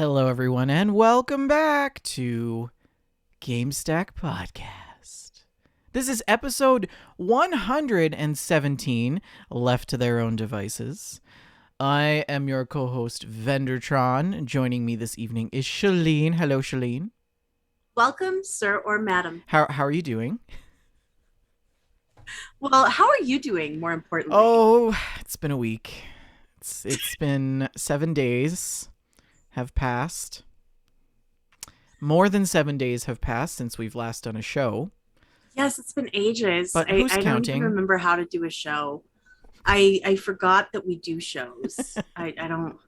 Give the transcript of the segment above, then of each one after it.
Hello, everyone, and welcome back to GameStack Podcast. This is episode 117, Left to Their Own Devices. I am your co-host, Vendertron. Joining me this evening is Shalene. Hello, Shalene. Welcome, sir or madam. How are you doing? Well, how are you doing, more importantly? Oh, it's been a week. It's been 7 days have passed. More than 7 days have passed since we've last done a show. Yes, it's been ages. But I who's don't counting? even remember how to do a show. I forgot that we do shows. I don't.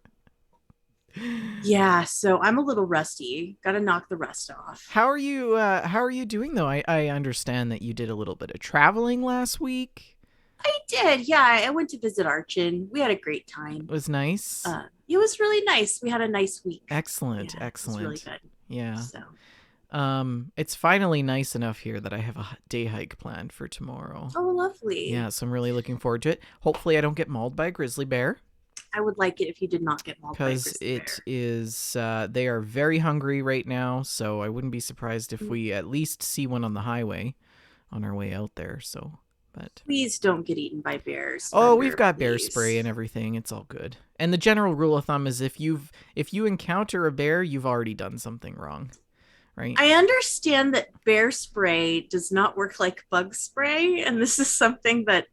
Yeah, so I'm a little rusty. Got to knock the rust off. How are you doing though? I understand that you did a little bit of traveling last week. I did. Yeah, I went to visit Archon. We had a great time. It was nice. It was really nice. We had a nice week. Excellent. Yeah, excellent. It was really good. Yeah. So. It's finally nice enough here that I have a day hike planned for tomorrow. Oh, lovely. Yeah, so I'm really looking forward to it. Hopefully I don't get mauled by a grizzly bear. I would like it if you did not get mauled by a grizzly bear. Because it is, they are very hungry right now, so I wouldn't be surprised if we at least see one on the highway on our way out there, so... But please don't get eaten by bears. Oh, we've got bear spray and everything. It's all good. And the general rule of thumb is if you encounter a bear, you've already done something wrong, right? I understand that bear spray does not work like bug spray, and this is something that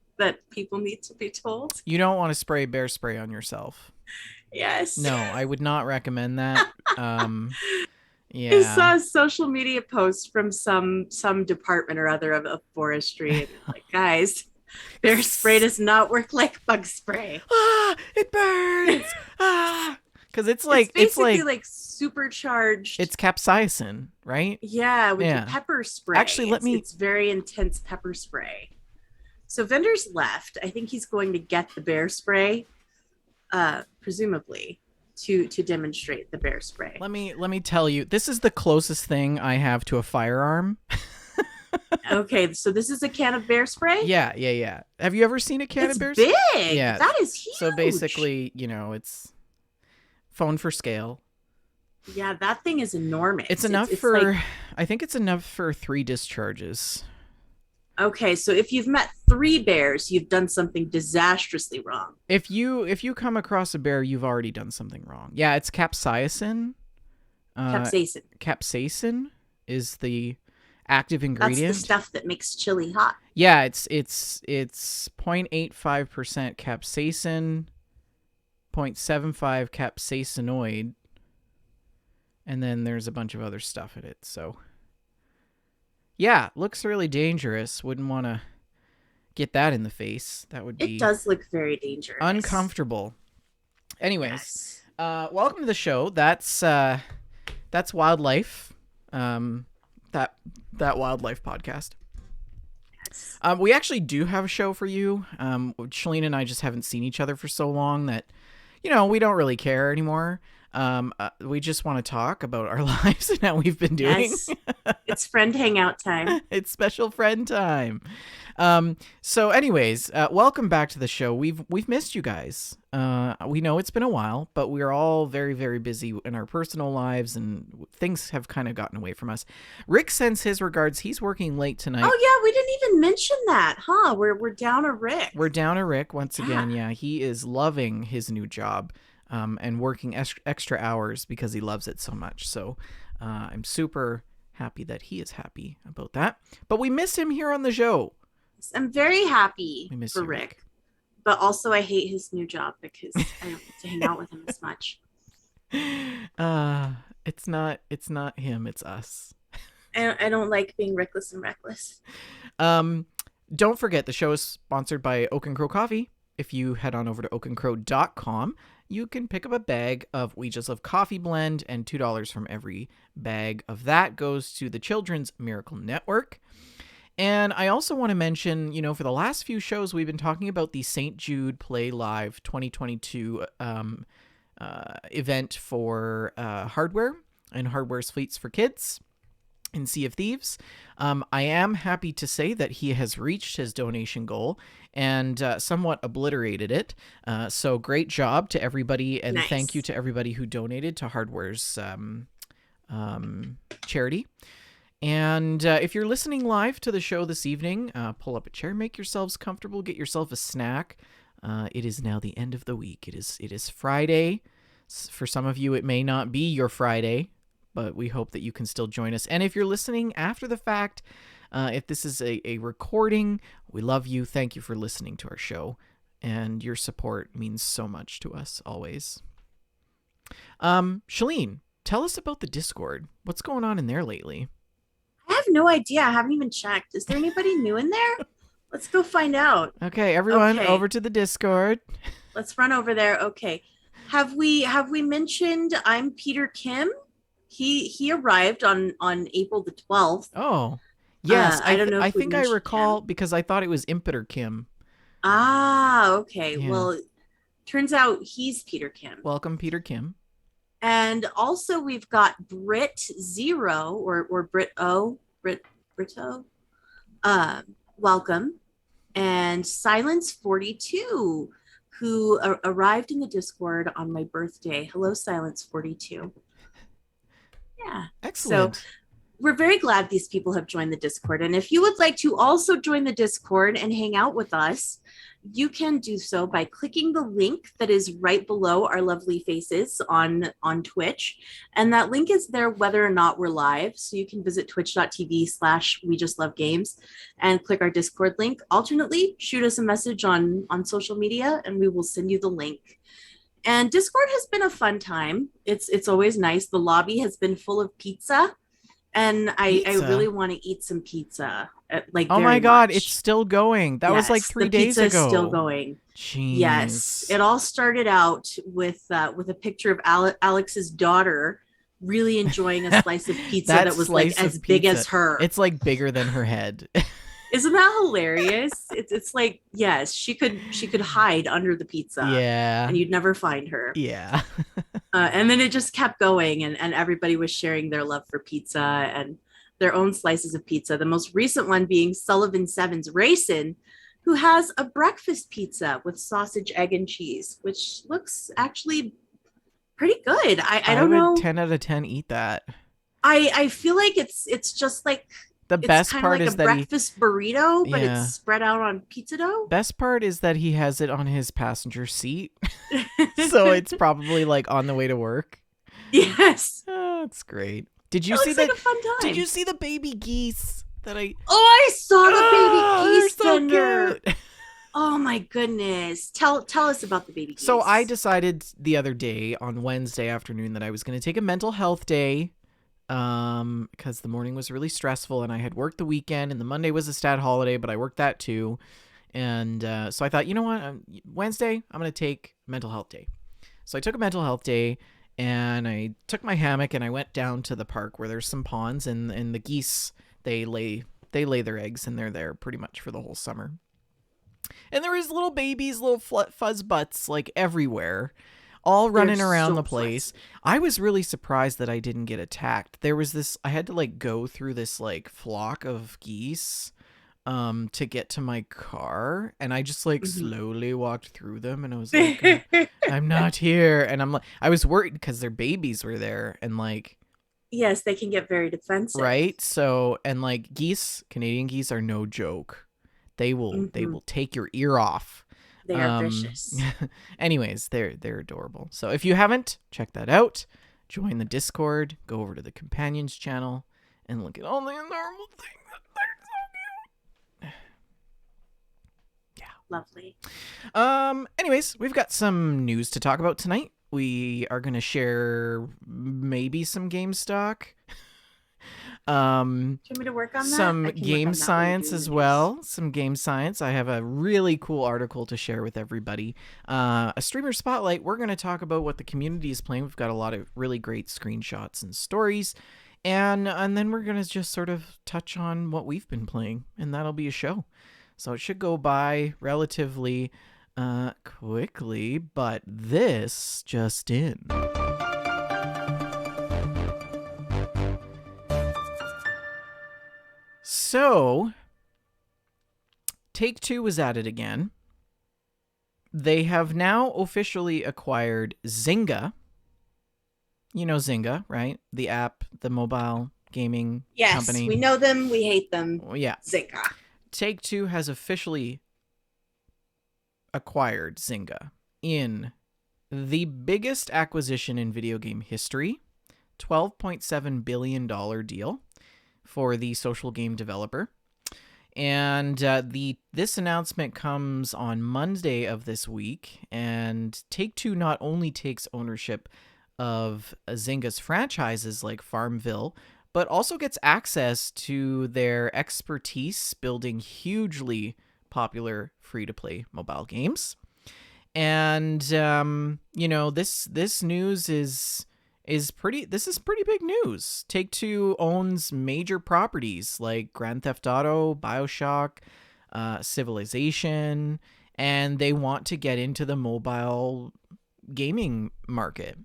people need to be told. You don't want to spray bear spray on yourself. Yes. No, I would not recommend that. Yeah. I saw a social media post from some department or other of forestry. And like, guys, bear spray does not work like bug spray. It burns. Because it's basically like supercharged. It's capsaicin, right? Yeah, with the pepper spray. Actually, it's very intense pepper spray. So Vender's left. I think he's going to get the bear spray, presumably. To demonstrate the bear spray. Let me tell you, this is the closest thing I have to a firearm. Okay, so this is a can of bear spray? Yeah. Have you ever seen a can of bear spray? It's big. Yeah. That is huge. So basically, it's phone for scale. Yeah, that thing is enormous. It's enough I think it's enough for 3 discharges. Okay, so if you've met 3 bears, you've done something disastrously wrong. If you come across a bear, you've already done something wrong. Yeah, it's capsaicin. Capsaicin is the active ingredient. That's the stuff that makes chili hot. Yeah, it's 0.85% capsaicin, 0.75 capsaicinoid, and then there's a bunch of other stuff in it, so... Yeah, looks really dangerous. Wouldn't want to get that in the face. That would be... It does look very dangerous. Uncomfortable. Anyways, yes. Welcome to the show. That's Wildlife. That Wildlife podcast. Yes. We actually do have a show for you. Shalene and I just haven't seen each other for so long that, we don't really care anymore. We just want to talk about our lives and how we've been doing. Yes. It's friend hangout time. It's special friend time. So anyways, welcome back to the show. We've missed you guys. We know it's been a while, but we're all very, very busy in our personal lives and things have kind of gotten away from us. Rick sends his regards. He's working late tonight. Oh yeah, we didn't even mention that, huh? We're down a Rick. We're down a Rick once again. Yeah, he is loving his new job. And working extra hours because he loves it so much. So I'm super happy that he is happy about that. But we miss him here on the show. I'm very happy for Rick. Rick. But also I hate his new job because I don't get to hang out with him as much. It's not him, it's us. I don't like being Rickless and reckless. Don't forget, the show is sponsored by Oak and Crow Coffee. If you head on over to oakandcrow.com, you can pick up a bag of We Just Love Coffee Blend, and $2 from every bag of that goes to the Children's Miracle Network. And I also want to mention, for the last few shows, we've been talking about the St. Jude Play Live 2022 event for hardware and hardware's fleets for kids. in Sea of Thieves. I am happy to say that he has reached his donation goal and somewhat obliterated it. So great job to everybody, and thank you Nice. to everybody who donated to Hardware's charity. And if you're listening live to the show this evening, pull up a chair, make yourselves comfortable, get yourself a snack. It is now the end of the week. It is Friday. For some of you, it may not be your Friday, but we hope that you can still join us. And if you're listening after the fact, if this is a recording, we love you. Thank you for listening to our show. And your support means so much to us always. Shalene, tell us about the Discord. What's going on in there lately? I have no idea. I haven't even checked. Is there anybody new in there? Let's go find out. Okay, everyone, over to the Discord. Let's run over there. Okay. Have we mentioned I'm Peter Kim? He arrived on April the 12th. Oh, yes. I don't know. I think I recall because I thought it was Impeter Kim. Ah, okay. Yeah. Well, turns out he's Peter Kim. Welcome, Peter Kim. And also we've got Brit Zero or Brito. Welcome. And Silence 42, who arrived in the Discord on my birthday. Hello, Silence 42. Yeah. Excellent. So we're very glad these people have joined the Discord. And if you would like to also join the Discord and hang out with us, you can do so by clicking the link that is right below our lovely faces on Twitch. And that link is there whether or not we're live. So you can visit twitch.tv/WeJustLoveGames and click our Discord link. Alternately, shoot us a message on social media and we will send you the link. And Discord has been a fun time. It's always nice. The lobby has been full of pizza. And I really want to eat some pizza. Oh my God, much. it's still going. That was like 3 days ago. The pizza is still going. Jeez. Yes, it all started out with a picture of Alex's daughter really enjoying a slice of pizza that was like as big as her. It's like bigger than her head. Isn't that hilarious? It's like, yes, she could hide under the pizza. Yeah. And you'd never find her. Yeah. And then it just kept going and everybody was sharing their love for pizza and their own slices of pizza. The most recent one being Sullivan Sevens Racin, who has a breakfast pizza with sausage, egg, and cheese, which looks actually pretty good. I don't know. 10 out of 10 eat that. I feel like it's just like the best part like is a that breakfast burrito, but it's spread out on pizza dough. Best part is that he has it on his passenger seat. So it's probably like on the way to work. Yes. Oh, that's great. Did you see like a fun time. Did you see the baby geese that I I saw the baby geese so tender. Cute. Oh my goodness. Tell us about the baby geese. So I decided the other day on Wednesday afternoon that I was going to take a mental health day because the morning was really stressful and I had worked the weekend and the Monday was a stat holiday, but I worked that too. And so I thought, you know what, Wednesday, I'm going to take mental health day. So I took a mental health day and I took my hammock and I went down to the park where there's some ponds and the geese, they lay their eggs and they're there pretty much for the whole summer. And there was little babies, little fuzz butts like everywhere, all running around the place. Fuzzy. I was really surprised that I didn't get attacked. There was this, I had to like go through this like flock of geese to get to my car, and I just like slowly walked through them and I was like, I'm not here. And I'm like, I was worried because their babies were there and like, yes, they can get very defensive. Right? So, and like geese, Canadian geese are no joke. They will take your ear off. They are vicious. Anyways, they're adorable. So if you haven't, check that out. Join the Discord, go over to the Companions channel, and look at all the adorable things. They're so cute. Yeah. Lovely. Anyways, we've got some news to talk about tonight. We are going to share maybe some GameStack. Do you want me to work on that? Some game science as well. Some game science. I have a really cool article to share with everybody. A streamer spotlight. We're going to talk about what the community is playing. We've got a lot of really great screenshots and stories. And then we're going to just sort of touch on what we've been playing. And that'll be a show. So it should go by relatively quickly. But this just in. So, Take-Two was at it again. They have now officially acquired Zynga. You know Zynga, right? The app, the mobile gaming Yes, company. we know them. We hate them. Yeah. Zynga. Take-Two has officially acquired Zynga in the biggest acquisition in video game history, $12.7 billion deal for the social game developer. And this announcement comes on Monday of this week, and Take-Two not only takes ownership of Zynga's franchises like Farmville, but also gets access to their expertise building hugely popular free-to-play mobile games. And this news is pretty big news. Take-Two owns major properties like Grand Theft Auto, BioShock, Civilization, and they want to get into the mobile gaming market.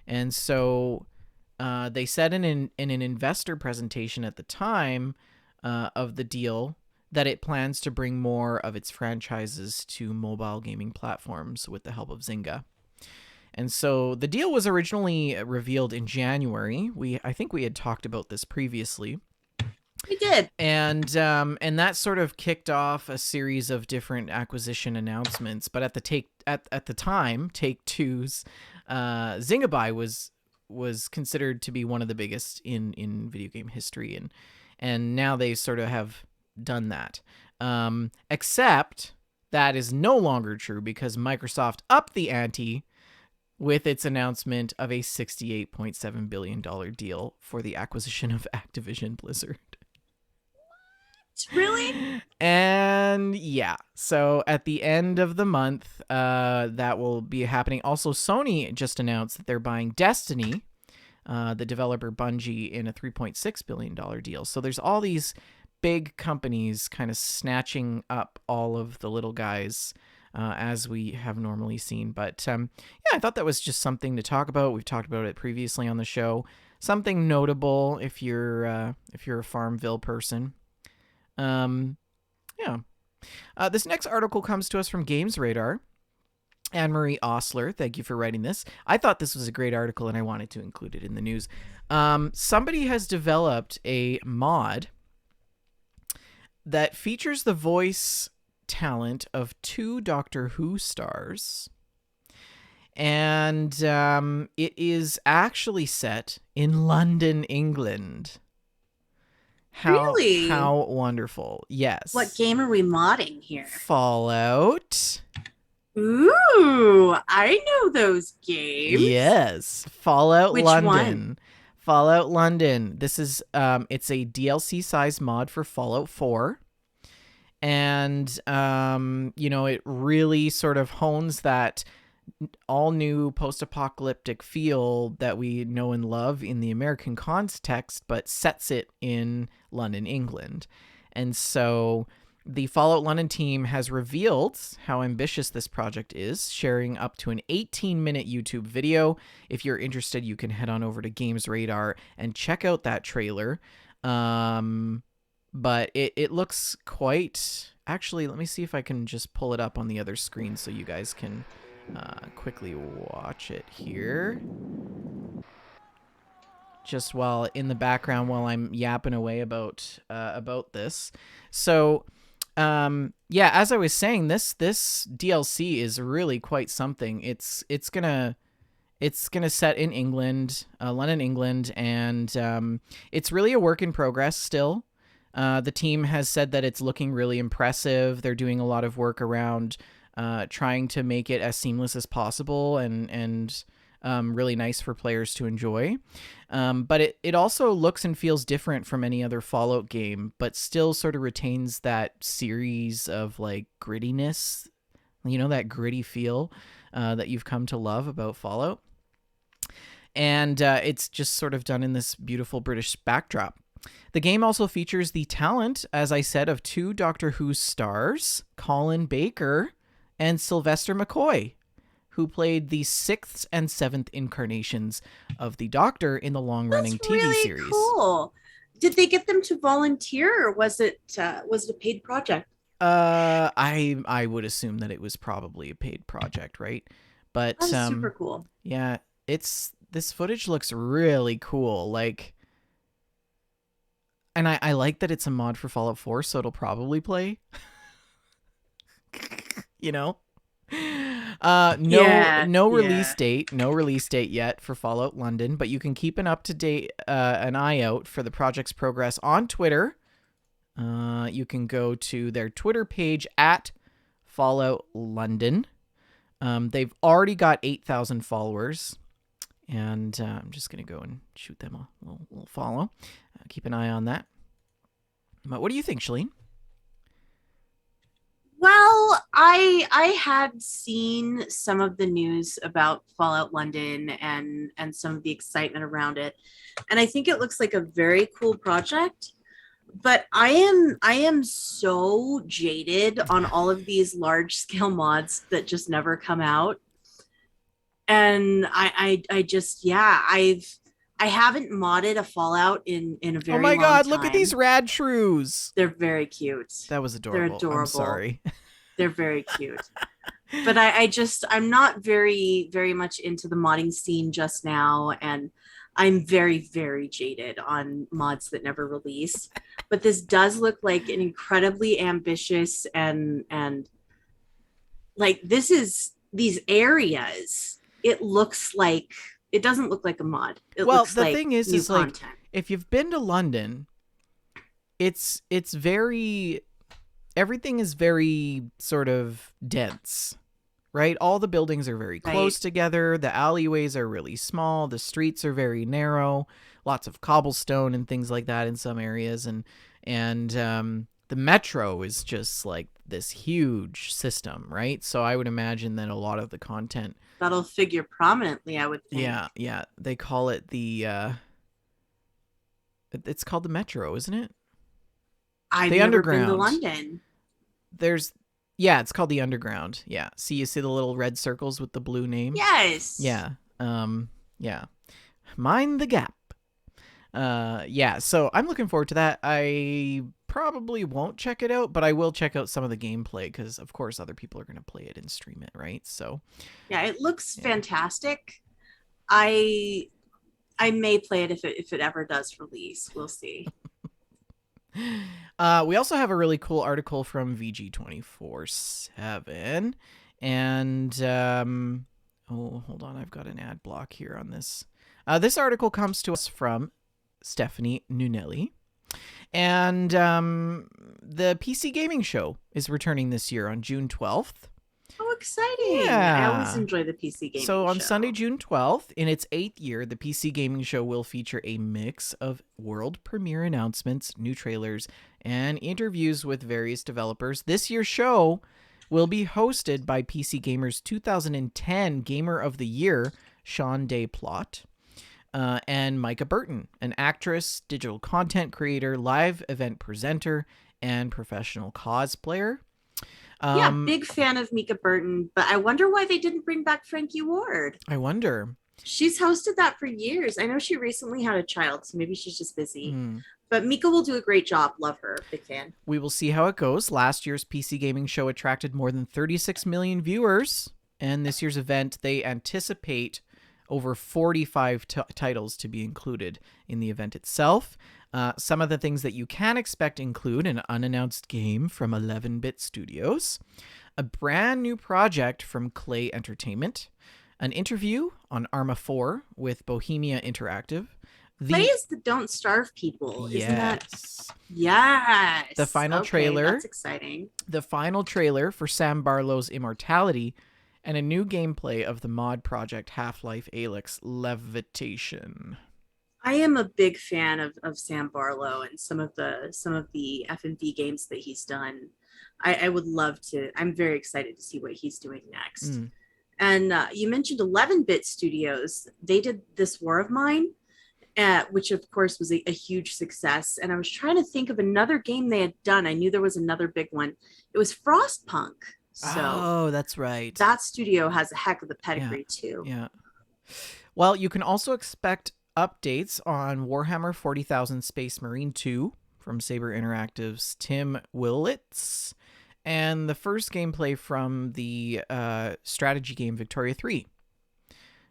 And so they said in an investor presentation at the time of the deal that it plans to bring more of its franchises to mobile gaming platforms with the help of Zynga. And so the deal was originally revealed in January. I think we had talked about this previously. We did. And that sort of kicked off a series of different acquisition announcements. But at the time, Take-Two's Zynga buy was considered to be one of the biggest in video game history, and now they sort of have done that. Except that is no longer true because Microsoft upped the ante with its announcement of a $68.7 billion deal for the acquisition of Activision Blizzard. Really? And yeah, so at the end of the month, that will be happening. Also, Sony just announced that they're buying Destiny, the developer Bungie, in a $3.6 billion deal. So there's all these big companies kind of snatching up all of the little guys, as we have normally seen. But yeah, I thought that was just something to talk about. We've talked about it previously on the show. Something notable if you're a Farmville person. Yeah. This next article comes to us from Games Radar. Anne-Marie Osler, thank you for writing this. I thought this was a great article and I wanted to include it in the news. Somebody has developed a mod that features the voice talent of 2 Doctor Who stars. And it is actually set in London, England. Really? How wonderful. Yes. What game are we modding here? Fallout. Ooh, I know those games. Yes. Fallout Which London. one? Fallout London. This is it's a DLC size mod for Fallout 4. And it really sort of hones that all new post-apocalyptic feel that we know and love in the American context, but sets it in London, England. And so the Fallout London team has revealed how ambitious this project is, sharing up to an 18-minute YouTube video. If you're interested, you can head on over to Games Radar and check out that trailer. But it looks quite... Actually, let me see if I can just pull it up on the other screen so you guys can quickly watch it here. Just while in the background while I'm yapping away about this. So, yeah, as I was saying, this DLC is really quite something. It's gonna set in England, London, England, and it's really a work in progress still. The team has said that it's looking really impressive. They're doing a lot of work around trying to make it as seamless as possible and really nice for players to enjoy. But it also looks and feels different from any other Fallout game, but still sort of retains that series of like grittiness, that gritty feel that you've come to love about Fallout. And it's just sort of done in this beautiful British backdrop. The game also features the talent, as I said, of 2 Doctor Who stars, Colin Baker and Sylvester McCoy, who played the 6th and 7th incarnations of the Doctor in the long-running TV really series. Cool. Did they get them to volunteer, or was it a paid project? I would assume that it was probably a paid project, right? But That's super cool. yeah, it's this footage looks really cool. Like, and I like that it's a mod for Fallout 4, so it'll probably play. You know? Yeah, No release yeah. date, no release date yet for Fallout London, but you can keep an up to date an eye out for the project's progress on Twitter. You can go to their Twitter page at Fallout London. They've already got 8,000 followers, and I'm just gonna go and shoot them a little follow. Keep an eye on that. But what do you think, Shalene? Well, I had seen some of the news about Fallout London and some of the excitement around it. And I think it looks like a very cool project. But I am so jaded on all of these large scale mods that just never come out. And I just, yeah, I haven't modded a Fallout in a Oh very my long God! Look at these time. rad shrews. They're very cute. That was They're adorable. I'm adorable. sorry. They're very cute. But I'm not very much into the modding scene just now, and I'm very jaded on mods that never release. But this does look like an incredibly ambitious and like this is these areas. It looks like it doesn't look like a mod. It Well, looks the like thing is, new like, content. if you've been to London, it's very everything is very sort of dense, right? All the buildings are very close Right. together. The alleyways are really small. The streets are very narrow. Lots of cobblestone and things like that in some areas, and the metro is just like this huge system, right? So I would imagine that a lot of the content, That'll figure prominently, I would think. yeah, they call it it's called the metro, isn't it? I've The never been to underground. London. There's Yeah, it's called the underground. Yeah. You see the little red circles with the blue name? Yes. Yeah. Yeah. Mind the gap. Yeah, so I'm looking forward to that. I probably won't check it out, but I will check out some of the gameplay because of course other people are going to play it and stream it, right? So, Yeah, it looks yeah. fantastic. I I may play it if it ever does release. We'll see. We also have a really cool article from VG247, and oh, hold on, I've got an ad block here on this. This article comes to us from Stephanie Nunelli, and the PC Gaming Show is returning this year on June 12th. Oh, exciting! I always Yeah. enjoy the PC gaming So on show. Sunday, June 12th, in its 8th year, the PC Gaming Show will feature a mix of world premiere announcements, new trailers, and interviews with various developers. This year's show will be hosted by PC Gamer's 2010 Gamer of the Year, Sean Dayplot, and Micah Burton, an actress, digital content creator, live event presenter, and professional cosplayer. Yeah, big fan of Mika Burton, but I wonder why they didn't bring back Frankie Ward. I wonder. She's hosted that for years. I know she recently had a child, so maybe she's just busy. Hmm. But Mika will do a great job. Love her. Big fan. We will see how it goes. Last year's PC Gaming Show attracted more than 36 million viewers, and this year's event, they anticipate over 45 titles to be included in the event itself. Some of the things that you can expect include an unannounced game from 11-Bit Studios, a brand new project from Clay Entertainment, an interview on Arma 4 with Bohemia Interactive. Play is the Don't Starve people, isn't that? Yes. The final Okay, trailer. That's exciting. The final trailer for Sam Barlow's Immortality, and a new gameplay of the mod project Half-Life Alyx Levitation. I am a big fan of Sam Barlow and some of the FMV games that he's done. I would love to. I'm very excited to see what he's doing next. Mm. And you mentioned 11-Bit Studios. They did This War of Mine, which of course was a huge success. And I was trying to think of another game they had done. I knew there was another big one. It was Frostpunk. So that's right. that studio has a heck of the pedigree too. Yeah. Well, you can also expect updates on Warhammer 40,000 Space Marine 2 from Saber Interactive's Tim Willits, and the first gameplay from the strategy game Victoria 3.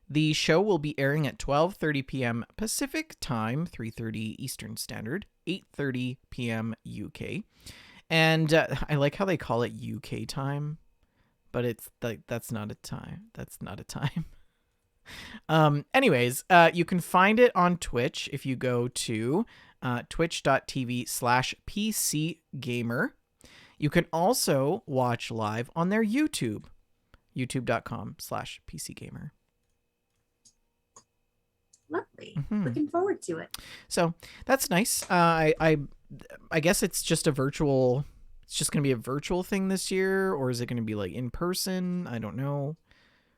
The show will be airing at 12:30 p.m. Pacific Time, 3:30 Eastern Standard, 8:30 p.m. UK. And I like how they call it UK time, but it's like that's not a time. That's not a time. Anyways, you can find it on Twitch if you go to twitch.tv/PCGamer. You can also watch live on their YouTube, youtube.com/PCGamer. Lovely. Looking forward to it. So that's nice. I guess it's just a virtual. It's just going to be a virtual thing this year, or is it going to be like in person? I don't know.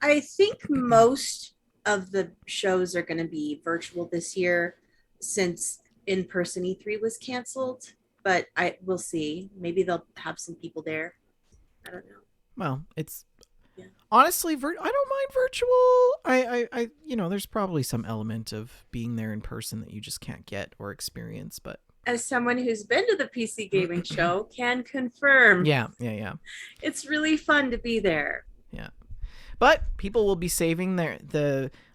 I think most of the shows are going to be virtual this year, since in-person E3 was canceled. But we'll see. Maybe they'll have some people there. I don't know. Well, it's honestly, I don't mind virtual. I there's probably some element of being there in person that you just can't get or experience. But as someone who's been to the PC gaming show, can confirm. Yeah. It's really fun to be there. Yeah, but people will be saving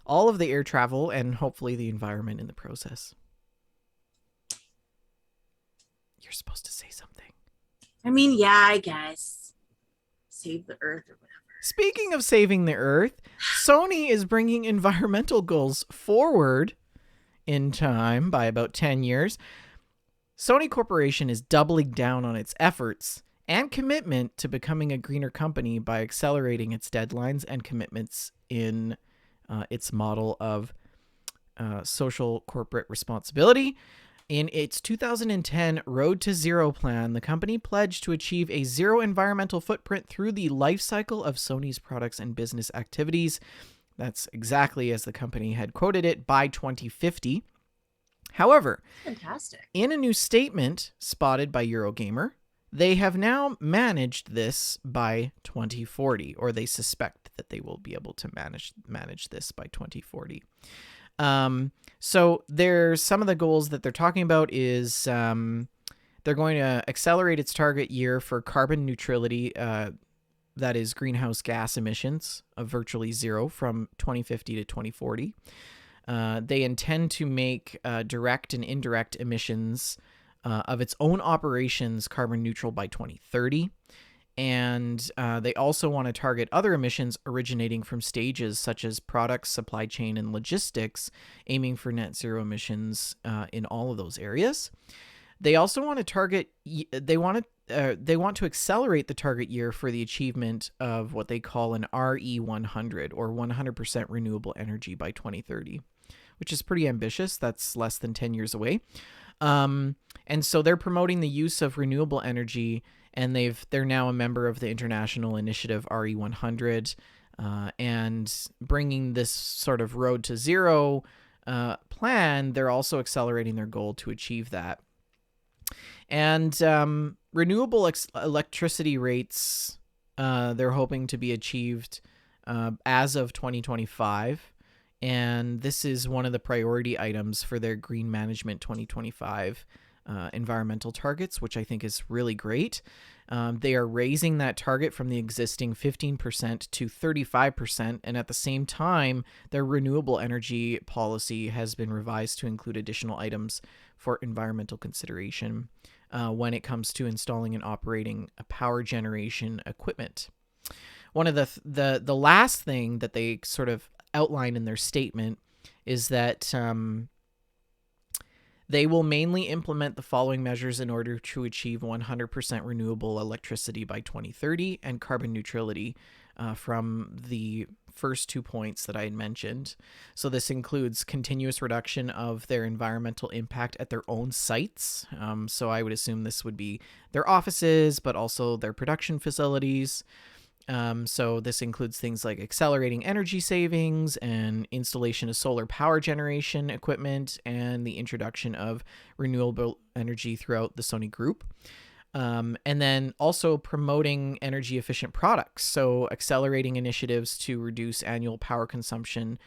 all of the air travel and hopefully the environment in the process. You're supposed to say something. I mean, yeah, I guess. Save the Earth or whatever. Speaking of saving the Earth, Sony is bringing environmental goals forward in time by about 10 years. Sony Corporation is doubling down on its efforts and commitment to becoming a greener company by accelerating its deadlines and commitments in its model of social corporate responsibility. In its 2010 Road to Zero plan, the company pledged to achieve a zero environmental footprint through the life cycle of Sony's products and business activities. That's exactly as the company had quoted it, by 2050. However, fantastic. In a new statement spotted by Eurogamer, they have now managed this by 2040, or they suspect that they will be able to manage this by 2040. So there's some of the goals that they're talking about is they're going to accelerate its target year for carbon neutrality, that is greenhouse gas emissions of virtually zero from 2050 to 2040. They intend to make direct and indirect emissions of its own operations carbon neutral by 2030. And they also want to target other emissions originating from stages such as products, supply chain, and logistics, aiming for net zero emissions in all of those areas. They also want to target. They want to accelerate the target year for the achievement of what they call an RE100, or 100% renewable energy by 2030, which is pretty ambitious. That's less than 10 years away. And so they're promoting the use of renewable energy. And they're now a member of the international initiative RE100, and bringing this sort of Road to Zero plan. They're also accelerating their goal to achieve that. And renewable electricity rates, they're hoping to be achieved as of 2025. And this is one of the priority items for their Green Management 2025 environmental targets, which I think is really great. They are raising that target from the existing 15% to 35%, and at the same time, their renewable energy policy has been revised to include additional items for environmental consideration when it comes to installing and operating a power generation equipment. One of the last thing that they sort of outline in their statement is that they will mainly implement the following measures in order to achieve 100% renewable electricity by 2030 and carbon neutrality from the first 2 points that I had mentioned. So this includes continuous reduction of their environmental impact at their own sites. So I would assume this would be their offices, but also their production facilities. So this includes things like accelerating energy savings and installation of solar power generation equipment and the introduction of renewable energy throughout the Sony group. And then also promoting energy efficient products. So accelerating initiatives to reduce annual power consumption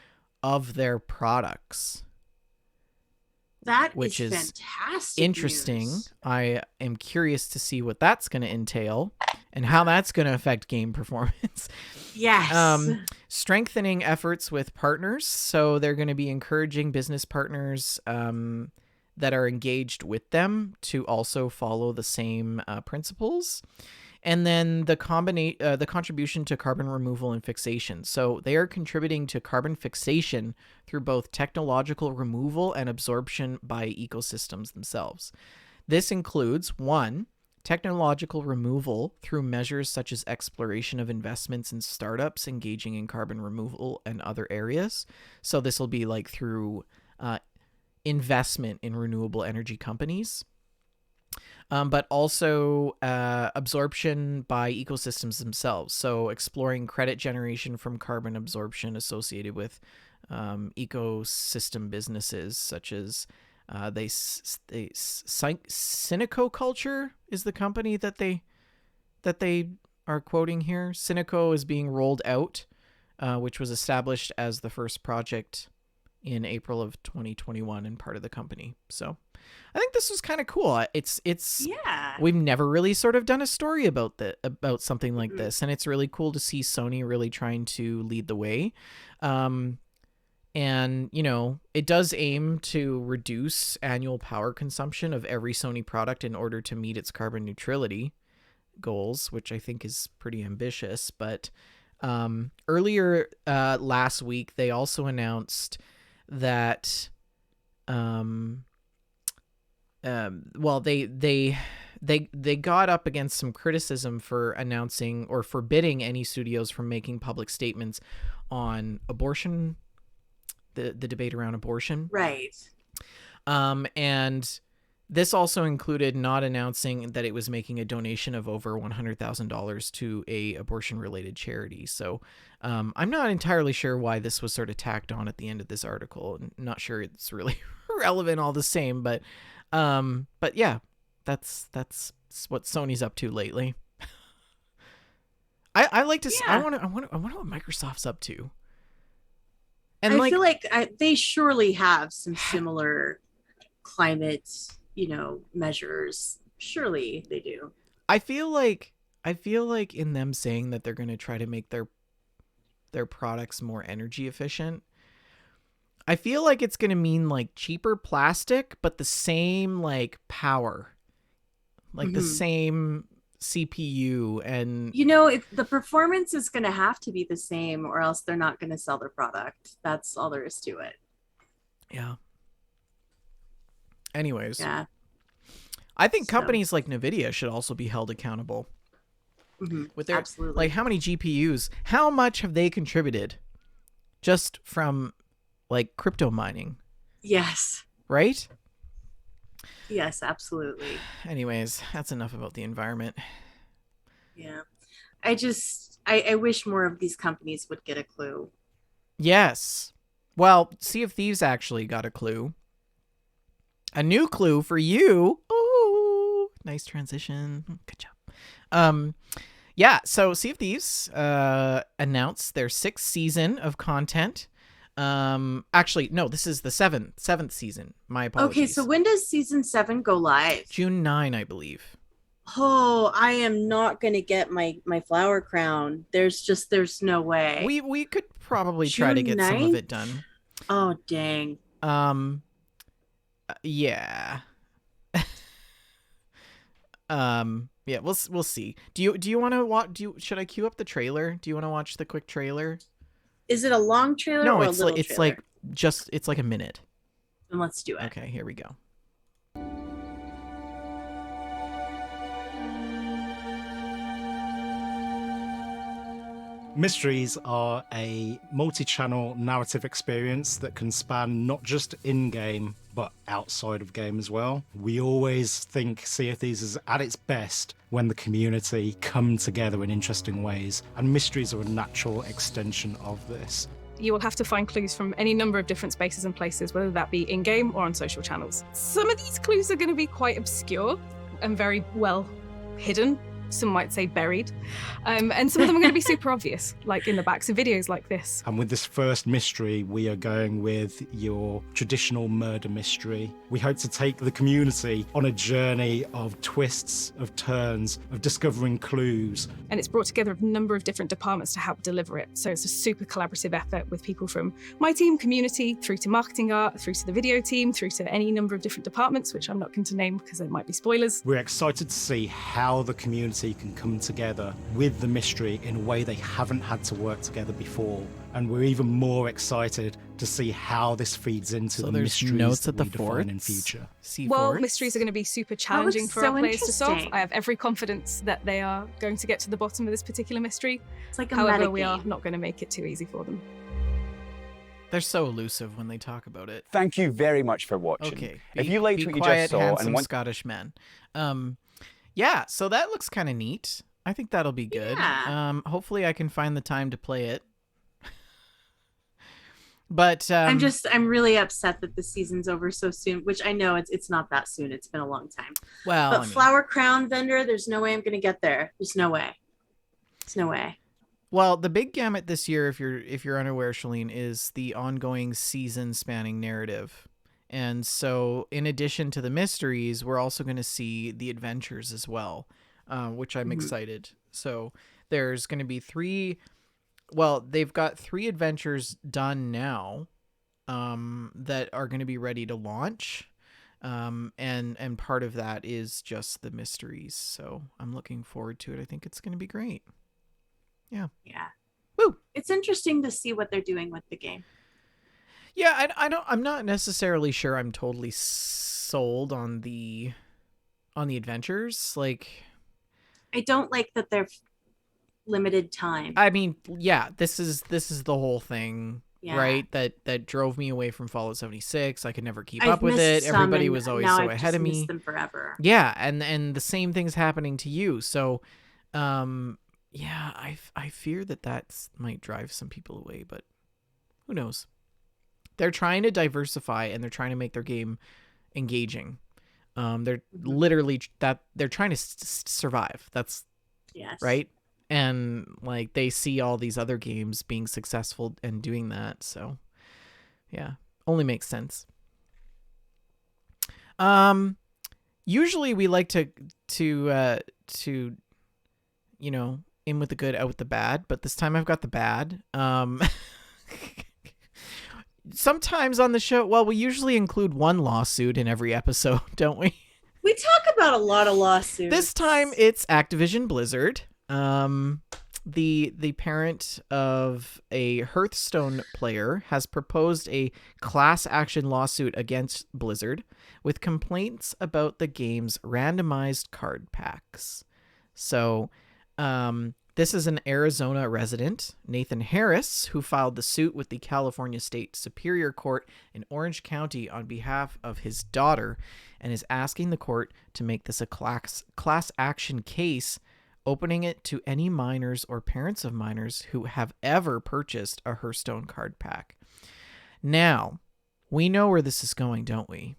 of their products. That which is fantastic interesting. news. I am curious to see what that's going to entail and how that's going to affect game performance. Yes. Strengthening efforts with partners. So they're going to be encouraging business partners that are engaged with them to also follow the same principles. And then the contribution to carbon removal and fixation. So they are contributing to carbon fixation through both technological removal and absorption by ecosystems themselves. This includes 1, technological removal through measures such as exploration of investments in startups engaging in carbon removal and other areas. So this will be like through investment in renewable energy companies. But also absorption by ecosystems themselves. So exploring credit generation from carbon absorption associated with ecosystem businesses, such as Cineco Culture is the company that they are quoting here. Cineco is being rolled out, which was established as the first project in April of 2021 and part of the company. So I think this was kind of cool. It's we've never really sort of done a story about something like this, and it's really cool to see Sony really trying to lead the way. And it does aim to reduce annual power consumption of every Sony product in order to meet its carbon neutrality goals, which I think is pretty ambitious. But earlier last week, they also announced that they got up against some criticism for announcing or forbidding any studios from making public statements on abortion, the debate around abortion. Right. And this also included not announcing that it was making a donation of over $100,000 to a abortion-related charity. So I'm not entirely sure why this was sort of tacked on at the end of this article. I'm not sure it's really relevant all the same, but yeah, that's what Sony's up to lately. I like to. Yeah. I wonder what Microsoft's up to. And I feel like they surely have some similar climate, measures. Surely they do. I feel like in them saying that they're going to try to make their products more energy efficient, I feel like it's going to mean like cheaper plastic, but the same like power, like the same CPU. And if the performance is going to have to be the same, or else they're not going to sell their product. That's all there is to it. Yeah. Anyways, yeah, I think companies like NVIDIA should also be held accountable with their absolutely. Like how many GPUs, how much have they contributed just from like crypto mining? Yes. Right? Yes, absolutely. Anyways, that's enough about the environment. Yeah. I wish more of these companies would get a clue. Yes. Well, Sea of Thieves actually got a clue. A new clue for you. Ooh, nice transition. Good job. Yeah, so Sea of Thieves announced their 6th season of content. Actually, no, this is the seventh season. My apologies. Okay, so when does season 7 go live? June 9, I believe. Oh, I am not gonna get my flower crown. There's no way. We could probably try to get 9th? Some of it done. Oh dang. Yeah. Yeah, we'll see. Do you want to watch? Should I cue up the trailer? Do you want to watch the quick trailer? Is it a long trailer? No, or it's a little it's trailer? it's like a minute. Then let's do it. Okay, here we go. Mysteries are a multi-channel narrative experience that can span not just in-game, but outside of game as well. We always think Sea of Thieves is at its best when the community come together in interesting ways, and mysteries are a natural extension of this. You will have to find clues from any number of different spaces and places, whether that be in-game or on social channels. Some of these clues are going to be quite obscure and very well hidden. some might say buried, and some of them are going to be super obvious, like in the backs of videos like this. And with this first mystery, we are going with your traditional murder mystery. We hope to take the community on a journey of twists, of turns, of discovering clues. And it's brought together a number of different departments to help deliver it. So it's a super collaborative effort with people from my team, community, through to marketing art, through to the video team, through to any number of different departments, which I'm not going to name because it might be spoilers. We're excited to see how the community can come together with the mystery in a way they haven't had to work together before. And we're even more excited to see how this feeds into So the there's mysteries notes that at the we define forts. in future. Well, C4s? mysteries are going to be super challenging looks for so our players to solve. interesting. I have every confidence that they are going to get to the bottom of this particular mystery. It's like a However, meta we are game. not going to make it too easy for them. They're so elusive when they talk about it. Thank you very much for watching. Okay. If you liked be what you quiet, just saw handsome and want Scottish men. Yeah, so that looks kind of neat. I think that'll be good. Yeah. Hopefully I can find the time to play it. But I'm really upset that the season's over so soon, which I know it's not that soon. It's been a long time. well, But I mean, Flower Crown vendor, there's no way I'm gonna get there. There's no way. There's no way. well, the big gamut this year, if you're unaware, Shalene, is the ongoing season spanning narrative. And so in addition to the mysteries, we're also going to see the adventures as well, which I'm excited. So there's going to be they've got 3 adventures done now that are going to be ready to launch. And part of that is just the mysteries. So I'm looking forward to it. I think it's going to be great. Yeah. Yeah. Woo. It's interesting to see what they're doing with the game. Yeah, I'm not necessarily sure I'm totally sold on the adventures. Like, I don't like that they're limited time. I mean, yeah, this is the whole thing, Yeah. right? That drove me away from Fallout 76. I could never keep I've up with missed it. some, Everybody and was always now so I've ahead just of me. missed them forever. Yeah, and the same thing's happening to you. So, yeah, I fear that might drive some people away, but who knows? They're trying to diversify and they're trying to make their game engaging. They're literally they're trying to survive. That's Yes. right. And like they see all these other games being successful and doing that. So yeah, only makes sense. Usually we like to you know, in with the good, out with the bad, but this time I've got the bad. Sometimes on the show, well, we usually include one lawsuit in every episode, don't we? We talk about a lot of lawsuits. This time it's Activision Blizzard. The parent of a Hearthstone player has proposed a class action lawsuit against Blizzard with complaints about the game's randomized card packs. So, this is an Arizona resident, Nathan Harris, who filed the suit with the California State Superior Court in Orange County on behalf of his daughter and is asking the court to make this a class action case, opening it to any minors or parents of minors who have ever purchased a Hearthstone card pack. Now, we know where this is going, don't we?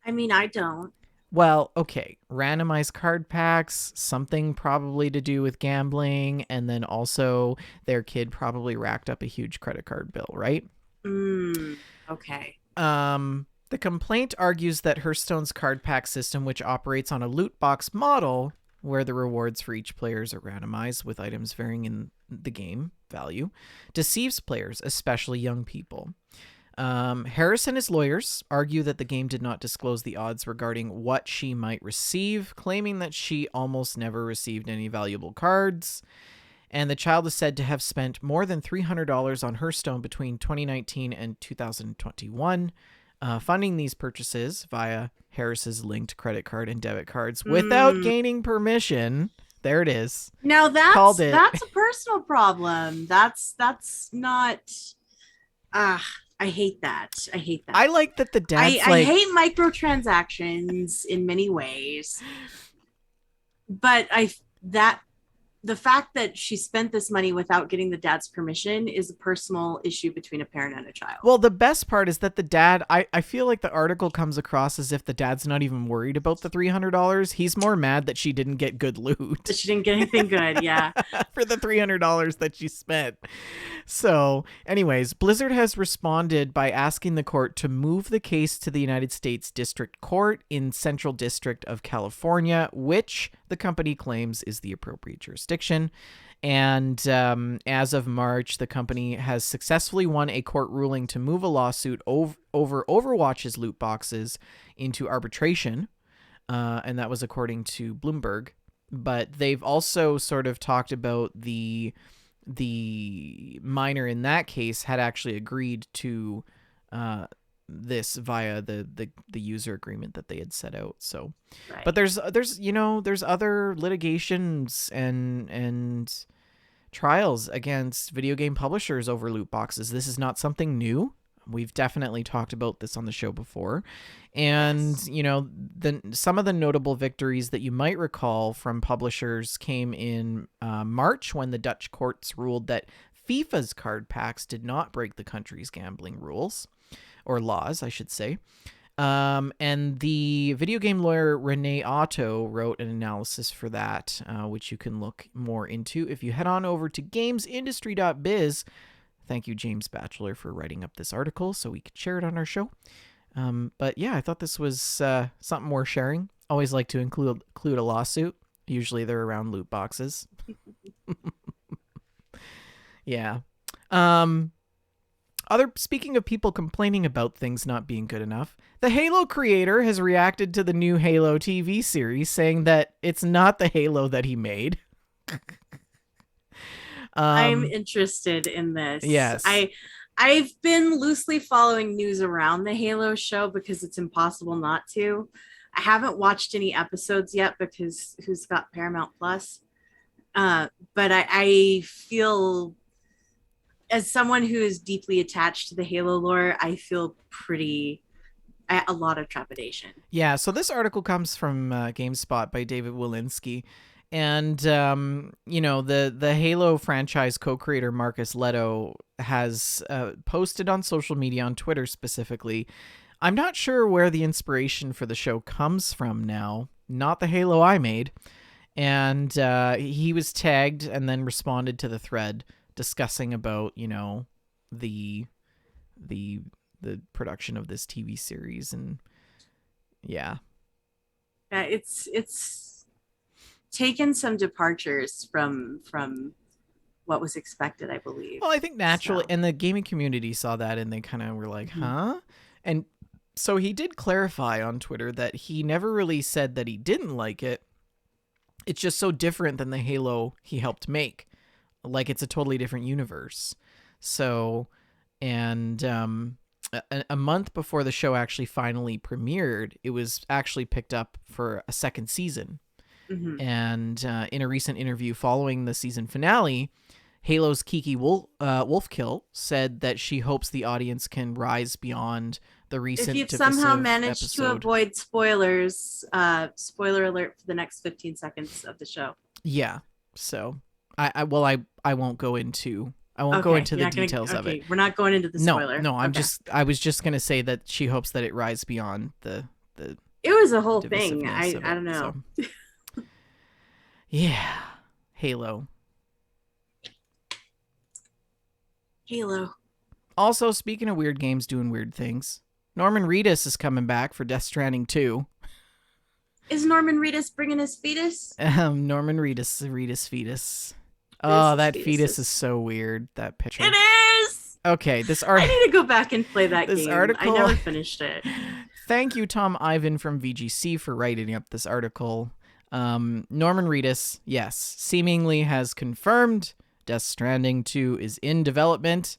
I mean, I don't. Well, okay, randomized card packs, something probably to do with gambling, and then also their kid probably racked up a huge credit card bill, right? Okay. The complaint argues that Hearthstone's card pack system, which operates on a loot box model, where the rewards for each player are randomized with items varying in the game value, deceives players, especially young people. Harris and his lawyers argue that the game did not disclose the odds regarding what she might receive, claiming that she almost never received any valuable cards. And the child is said to have spent more than $300 on Hearthstone between 2019 and 2021, funding these purchases via Harris's linked credit card and debit cards without gaining permission. There it is. Now Called it. that's a personal problem. That's not. I hate that. I hate that. I like that the dad's I like... hate microtransactions in many ways, but the fact that she spent this money without getting the dad's permission is a personal issue between a parent and a child. Well, the best part is that the dad, I feel like the article comes across as if the dad's not even worried about the $300. He's more mad that she didn't get good loot. That she didn't get anything good, yeah. For the $300 that she spent. So, anyways, Blizzard has responded by asking the court to move the case to the United States District Court in Central District of California, which the company claims is the appropriate jurisdiction. And as of March, the company has successfully won a court ruling to move a lawsuit over Overwatch's loot boxes into arbitration. And that was according to Bloomberg. But they've also sort of talked about the minor in that case had actually agreed to this via the user agreement that they had set out. So, Right. but there's other litigations and trials against video game publishers over loot boxes. This is not something new. We've definitely talked about this on the show before. And, yes. Some of the notable victories that you might recall from publishers came in March when the Dutch courts ruled that FIFA's card packs did not break the country's gambling rules, or laws, I should say. And the video game lawyer Renee Otto wrote an analysis for that, which you can look more into if you head on over to gamesindustry.biz. Thank you, James Batchelor, for writing up this article so we could share it on our show. But yeah, I thought this was something worth sharing. Always like to include a lawsuit. Usually they're around loot boxes. Yeah. Speaking of people complaining about things not being good enough, the Halo creator has reacted to the new Halo TV series, saying that it's not the Halo that he made. I'm interested in this. Yes. I've been loosely following news around the Halo show because it's impossible not to. I haven't watched any episodes yet because who's got Paramount Plus? But I feel, as someone who is deeply attached to the Halo lore, I feel a lot of trepidation. Yeah, so this article comes from GameSpot by David Walensky. And, the Halo franchise co-creator Marcus Leto has posted on social media, on Twitter specifically. I'm not sure where the inspiration for the show comes from now. Not the Halo I made. And he was tagged and then responded to the thread discussing about, the production of this TV series. And yeah. It's taken some departures from what was expected, I believe. Well, I think naturally, So. and the gaming community saw that and they kind of were like, huh? And so he did clarify on Twitter that he never really said that he didn't like it. It's just so different than the Halo he helped make. Like, it's a totally different universe. So, and a month before the show actually finally premiered, it was actually picked up for a second season. Mm-hmm. And in a recent interview following the season finale, Halo's Kiki Wolfkill said that she hopes the audience can rise beyond the recent. If you've somehow managed episode. to avoid spoilers, spoiler alert for the next 15 seconds of the show. Yeah. So I won't go into the details of it. We're not going into the spoiler. No, I was just gonna say that she hopes that it rise beyond the. It was a whole thing. I divisiveness of don't know. So. Yeah, Halo. Also, speaking of weird games doing weird things, Norman Reedus is coming back for Death Stranding 2. Is Norman Reedus bringing his fetus? Norman Reedus fetus. Oh, that fetus is so weird, that picture. It is! Okay, I need to go back and play that this game. article... I never finished it. Thank you, Tom Ivan from VGC, for writing up this article. Norman Reedus, yes, seemingly has confirmed Death Stranding 2 is in development,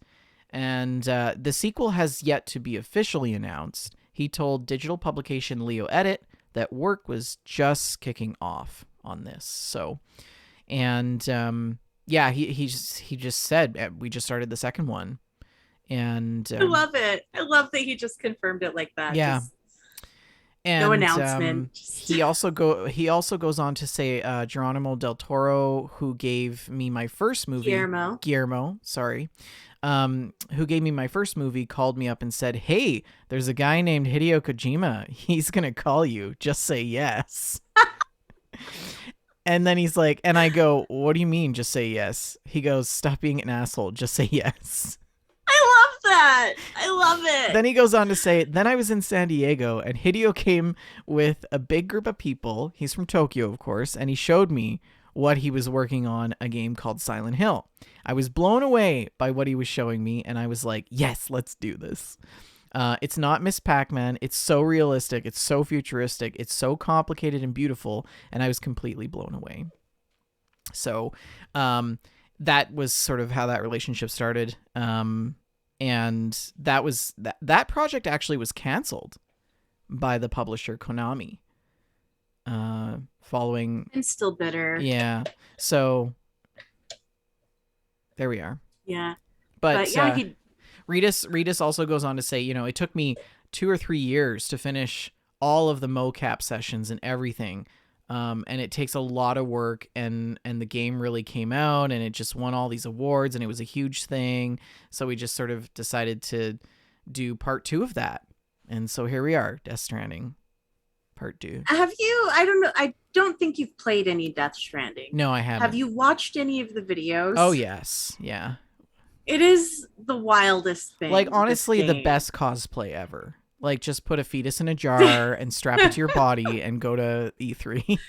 and the sequel has yet to be officially announced. He told digital publication Leo Edit that work was just kicking off on this. So, and yeah, he just said we just started the second one, and I love it. I love that he just confirmed it like that. Yeah. And No announcement. he also goes on to say Geronimo del Toro, who gave me my first movie, Guillermo, sorry, who gave me my first movie, called me up and said, "Hey, there's a guy named Hideo Kojima. He's gonna call you. Just say yes." And then he's like, and I go, "What do you mean, just say yes?" He goes, "Stop being an asshole. Just say yes." I love that. I love it. Then he goes on to say, "Then I was in San Diego and Hideo came with a big group of people. He's from Tokyo, of course, and he showed me what he was working on, a game called Silent Hill. I was blown away by what he was showing me, and I was like, yes, let's do this. It's not Miss Pac-Man. It's so realistic. It's so futuristic. It's so complicated and beautiful, and I was completely blown away." So that was sort of how that relationship started. And that project actually was canceled by the publisher Konami. Following. I'm still bitter. Yeah. So there we are. Yeah. But yeah, Reedus also goes on to say, it took me 2 or 3 years to finish all of the mocap sessions and everything. And it takes a lot of work, and the game really came out, and it just won all these awards, and it was a huge thing. So we just sort of decided to do part 2 of that. And so here we are, Death Stranding, part 2. Have you, I don't know, I don't think you've played any Death Stranding. No, I haven't. Have you watched any of the videos? Oh, yes. Yeah. It is the wildest thing. Like, honestly, the best cosplay ever. Like, just put a fetus in a jar and strap it to your body and go to E3.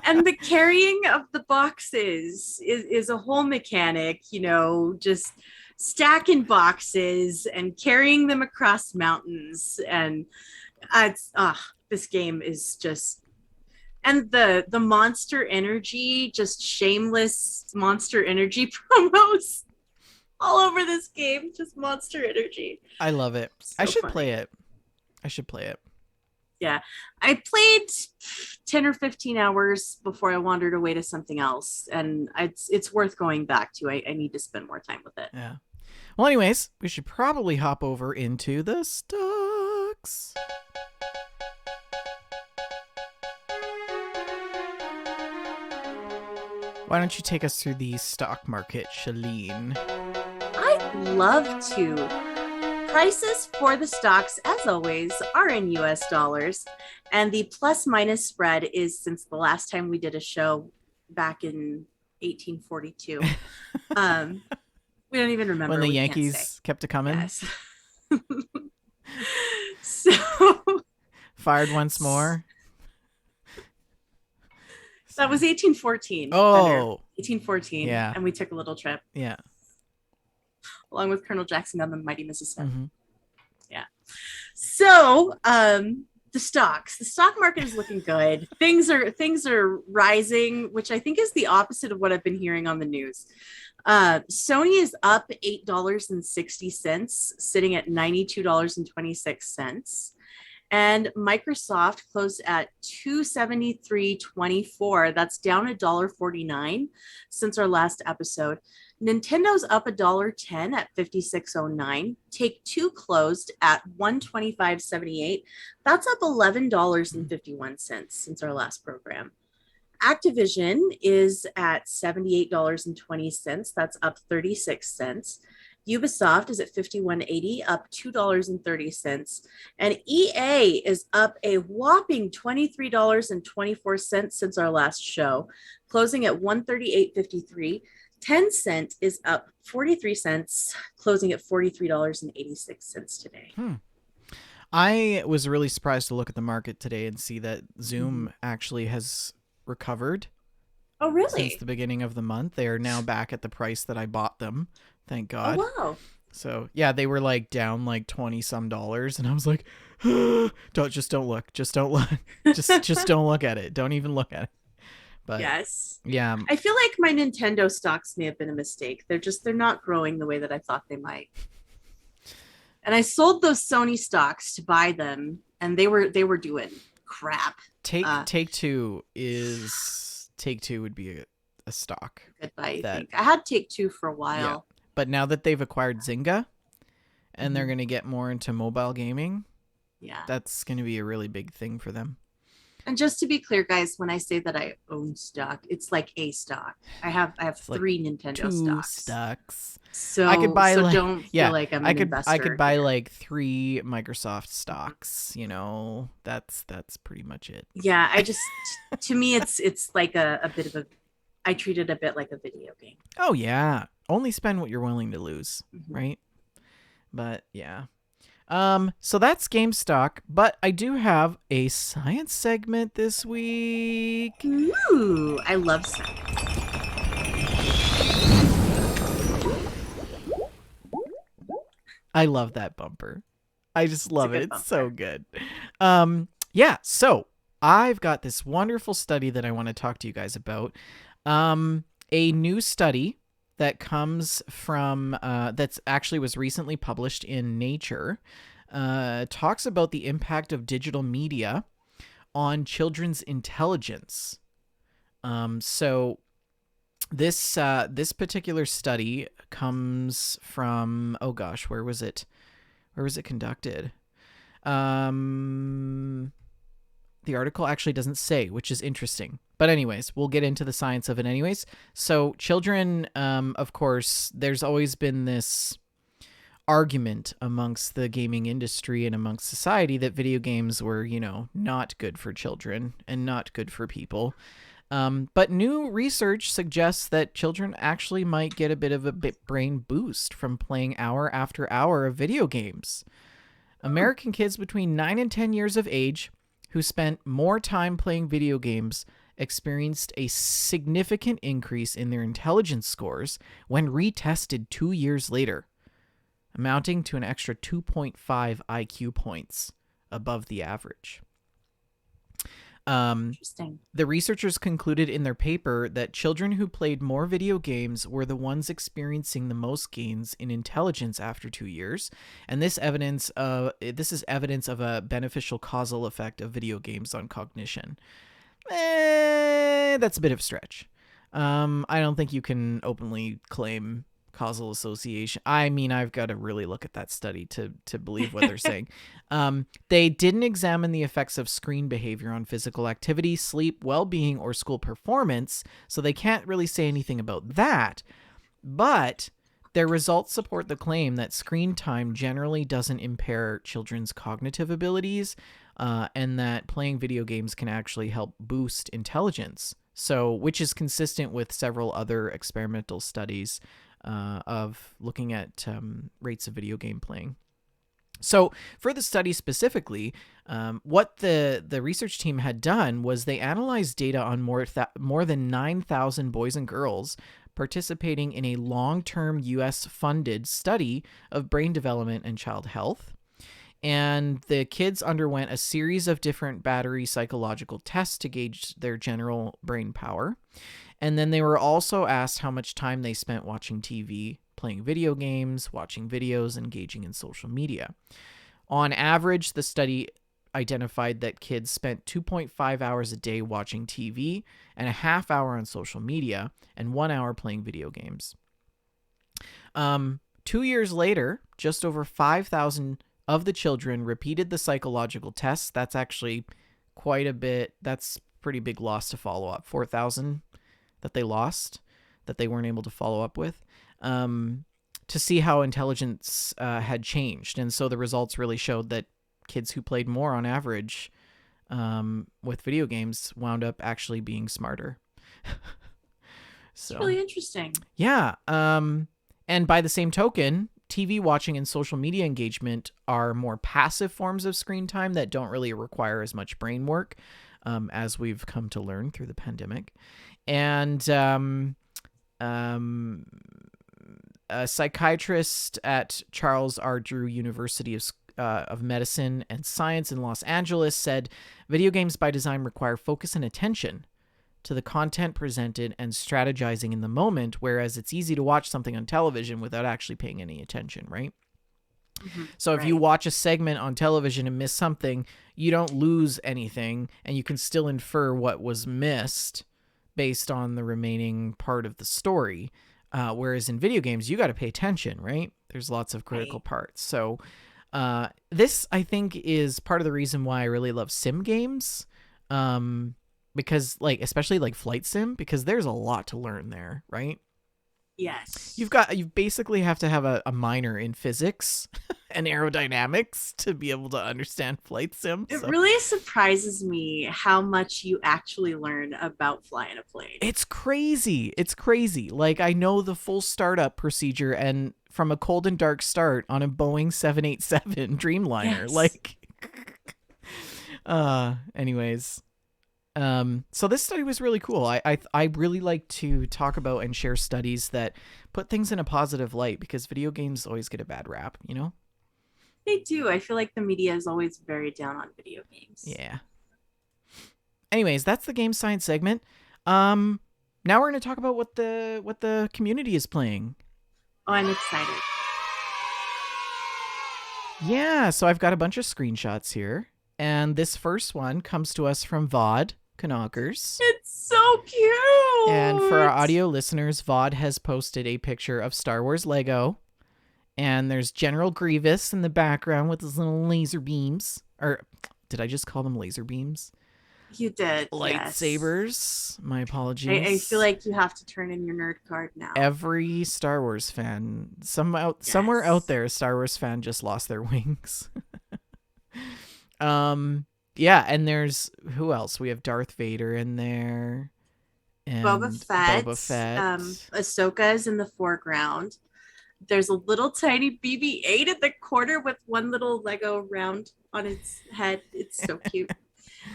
And the carrying of the boxes is a whole mechanic, just stacking boxes and carrying them across mountains. And this game is just, and the Monster Energy, just shameless Monster Energy promos all over this game, just Monster Energy. I love it. So I should funny. play it. I should play it. Yeah. I played 10 or 15 hours before I wandered away to something else. And it's worth going back to. I need to spend more time with it. Yeah. Well, anyways, we should probably hop over into the stocks. Why don't you take us through the stock market, Shalene? I'd love to. Prices for the stocks, as always, are in US dollars. And the plus minus spread is since the last time we did a show back in 1842. We don't even remember. When the we can't Yankees say. kept it coming? Yes. So Fired once more? that was 1814. Oh. 1814. Yeah. And we took a little trip Yeah. along with Colonel Jackson on the mighty Mississippi. Mm-hmm. Yeah. So the stock market is looking good. Things are rising, which I think is the opposite of what I've been hearing on the news. Sony is up $8.60, sitting at $92.26. And Microsoft closed at $273.24. That's down $1.49 since our last episode. Nintendo's up $1.10 at $56.09. Take-Two closed at $125.78. That's up $11.51 since our last program. Activision is at $78.20. That's up 36 cents. Ubisoft is at $51.80, up $2.30. And EA is up a whopping $23.24 since our last show, closing at $138.53. Tencent is up 43 cents, closing at $43.86 today. I was really surprised to look at the market today and see that Zoom actually has recovered. Oh, really? Since the beginning of the month. They are now back at the price that I bought them. Thank God. Oh, wow. So, yeah, they were like down like 20 some dollars. And I was like, don't look. Just don't look. just don't look at it. Don't even look at it. But yes. Yeah. I feel like my Nintendo stocks may have been a mistake. They're not growing the way that I thought they might. And I sold those Sony stocks to buy them, and they were doing crap. Take-Two would be a stock. Good buy, I think. I had Take-Two for a while. Yeah. But now that they've acquired Zynga and they're going to get more into mobile gaming, Yeah. That's going to be a really big thing for them. And just to be clear, guys, when I say that I own stock, it's like a stock. I have It's like 3 Nintendo 2 stocks. stocks. So I could buy don't feel like I'm an investor. I could buy here. like 3 Microsoft stocks, you know. That's pretty much it. Yeah, I just to me it's like a bit of a I treat it a bit like a video game. Oh yeah. Only spend what you're willing to lose, Mhm. right? But yeah. So that's GameStock, but I do have a science segment this week. Ooh, I love science. I love that bumper. I just love good it. It's so bumper. good. Yeah, so I've got this wonderful study that I want to talk to you guys about. A new study that comes from that's actually was recently published in Nature talks about the impact of digital media on children's intelligence. So this particular study comes from, oh gosh, where was it conducted? The article actually doesn't say, which is interesting. But anyways, we'll get into the science of it anyways. So children, of course, there's always been this argument amongst the gaming industry and amongst society that video games were, you know, not good for children and not good for people. But new research suggests that children actually might get a bit of a brain boost from playing hour after hour of video games. American kids between 9 and 10 years of age who spent more time playing video games experienced a significant increase in their intelligence scores when retested 2 years later, amounting to an extra 2.5 IQ points above the average. Interesting. The researchers concluded in their paper that children who played more video games were the ones experiencing the most gains in intelligence after 2 years, and this is evidence of a beneficial causal effect of video games on cognition. That's a bit of a stretch. I don't think you can openly claim causal association. I mean, I've got to really look at that study to believe what they're saying. They didn't examine the effects of screen behavior on physical activity, sleep, well-being, or school performance, so they can't really say anything about that. But their results support the claim that screen time generally doesn't impair children's cognitive abilities, and that playing video games can actually help boost intelligence. So, which is consistent with several other experimental studies of looking at rates of video game playing. So for the study specifically, what the research team had done was they analyzed data on more than 9,000 boys and girls participating in a long-term U.S.-funded study of brain development and child health. And the kids underwent a series of different battery psychological tests to gauge their general brain power. And then they were also asked how much time they spent watching TV, playing video games, watching videos, engaging in social media. On average, the study identified that kids spent 2.5 hours a day watching TV and a half hour on social media and 1 hour playing video games. 2 years later, just over 5,000 of the children repeated the psychological tests. That's actually quite a bit. That's pretty big loss to follow up. 4,000 that they lost, that they weren't able to follow up with, to see how intelligence had changed. And so the results really showed that kids who played more on average with video games wound up actually being smarter. So it's really interesting. Yeah. And by the same token, TV watching and social media engagement are more passive forms of screen time that don't really require as much brain work, as we've come to learn through the pandemic. And a psychiatrist at Charles R. Drew University of Medicine and Science in Los Angeles said, video games by design require focus and attention to the content presented and strategizing in the moment, whereas it's easy to watch something on television without actually paying any attention, right? Mm-hmm. So if you watch a segment on television and miss something, you don't lose anything, and you can still infer what was missed based on the remaining part of the story. Whereas in video games, you got to pay attention, right? There's lots of critical parts. So This, I think, is part of the reason why I really love sim games. Because, like, especially like Flight Sim, because there's a lot to learn there, right? Yes. You basically have to have a minor in physics and aerodynamics to be able to understand Flight Sim. It So really surprises me how much you actually learn about flying a plane. it's crazy. It's crazy. Like, I know the full startup procedure and from a cold and dark start on a Boeing 787 Dreamliner. Yes. Like, anyways. So this study was really cool. I really like to talk about and share studies that put things in a positive light because video games always get a bad rap, you know? They do. I feel like the media is always very down on video games. Yeah. Anyways, that's the game science segment. Now we're going to talk about what the community is playing. Oh, I'm excited. Yeah, so I've got a bunch of screenshots here, and this first one comes to us from Vod Knockers. It's so cute. And for our audio listeners, Vod has posted a picture of Star Wars Lego, and there's General Grievous in the background with his little laser beams. Or did I just call them laser beams? You did. Lightsabers. Yes. My apologies. I feel like you have to turn in your nerd card now. Every Star Wars fan, somewhere out there, a Star Wars fan just lost their wings. Yeah, and there's who else? We have Darth Vader in there. And Boba Fett. Ahsoka is in the foreground. There's a little tiny BB-8 at the corner with one little Lego round on its head. It's so cute.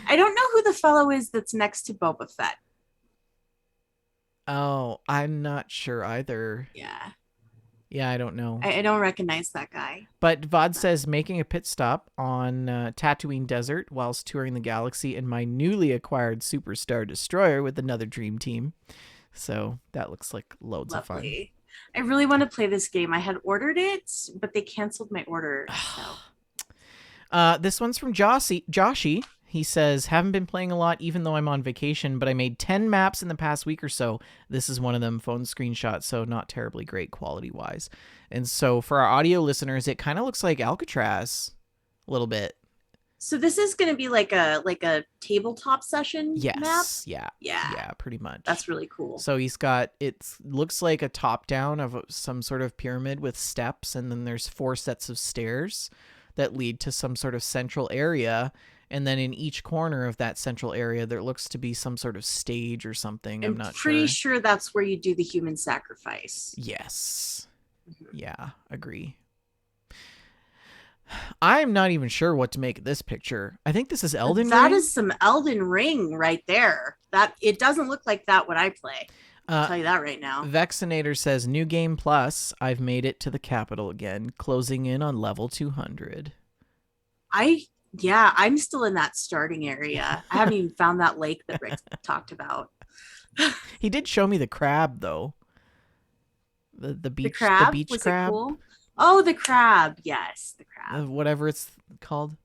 I don't know who the fellow is that's next to Boba Fett. Oh, I'm not sure either. Yeah. Yeah, I don't know. I don't recognize that guy. But Vod says, making a pit stop on Tatooine Desert whilst touring the galaxy in my newly acquired Superstar Destroyer with another dream team. So that looks like loads of fun. I really want to play this game. I had ordered it, but they canceled my order. So. This one's from Joshy. He says, haven't been playing a lot even though I'm on vacation, but I made 10 maps in the past week or so. This is one of them, phone screenshots, so not terribly great quality-wise. And so for our audio listeners, it kind of looks like Alcatraz a little bit. So this is going to be like a tabletop session map? Yeah, pretty much. That's really cool. So he's got, it looks like a top-down of some sort of pyramid with steps, and then there's 4 sets of stairs that lead to some sort of central area. And then in each corner of that central area, there looks to be some sort of stage or something. I'm not pretty sure that's where you do the human sacrifice. Yes. Mm-hmm. Yeah, agree. I'm not even sure what to make of this picture. I think this is Elden Ring. That is some Elden Ring right there. That it doesn't look like that when I play. I'll tell you that right now. Vaccinator says, New Game Plus, I've made it to the capital again, closing in on level 200. Yeah, I'm still in that starting area. I haven't even found that lake that Rick talked about. He did show me the crab, though. The beach crab? The beach Was crab. It cool? Oh, the crab. Yes, the crab. Whatever it's called.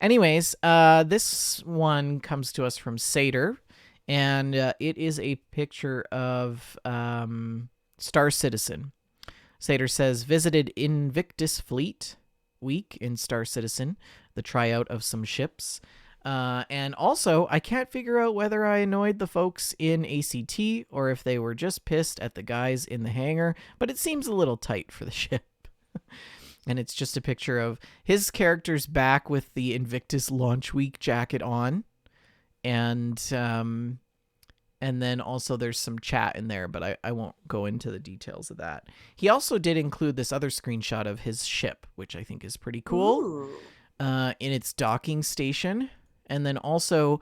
Anyways, this one comes to us from Satyr, and it is a picture of Star Citizen. Satyr says, visited Invictus Fleet Week in Star Citizen, the tryout of some ships. And also, I can't figure out whether I annoyed the folks in ACT or if they were just pissed at the guys in the hangar, but it seems a little tight for the ship. And it's just a picture of his character's back with the Invictus Launch Week jacket on. And then also there's some chat in there, but I won't go into the details of that. He also did include this other screenshot of his ship, which I think is pretty cool, in its docking station. And then also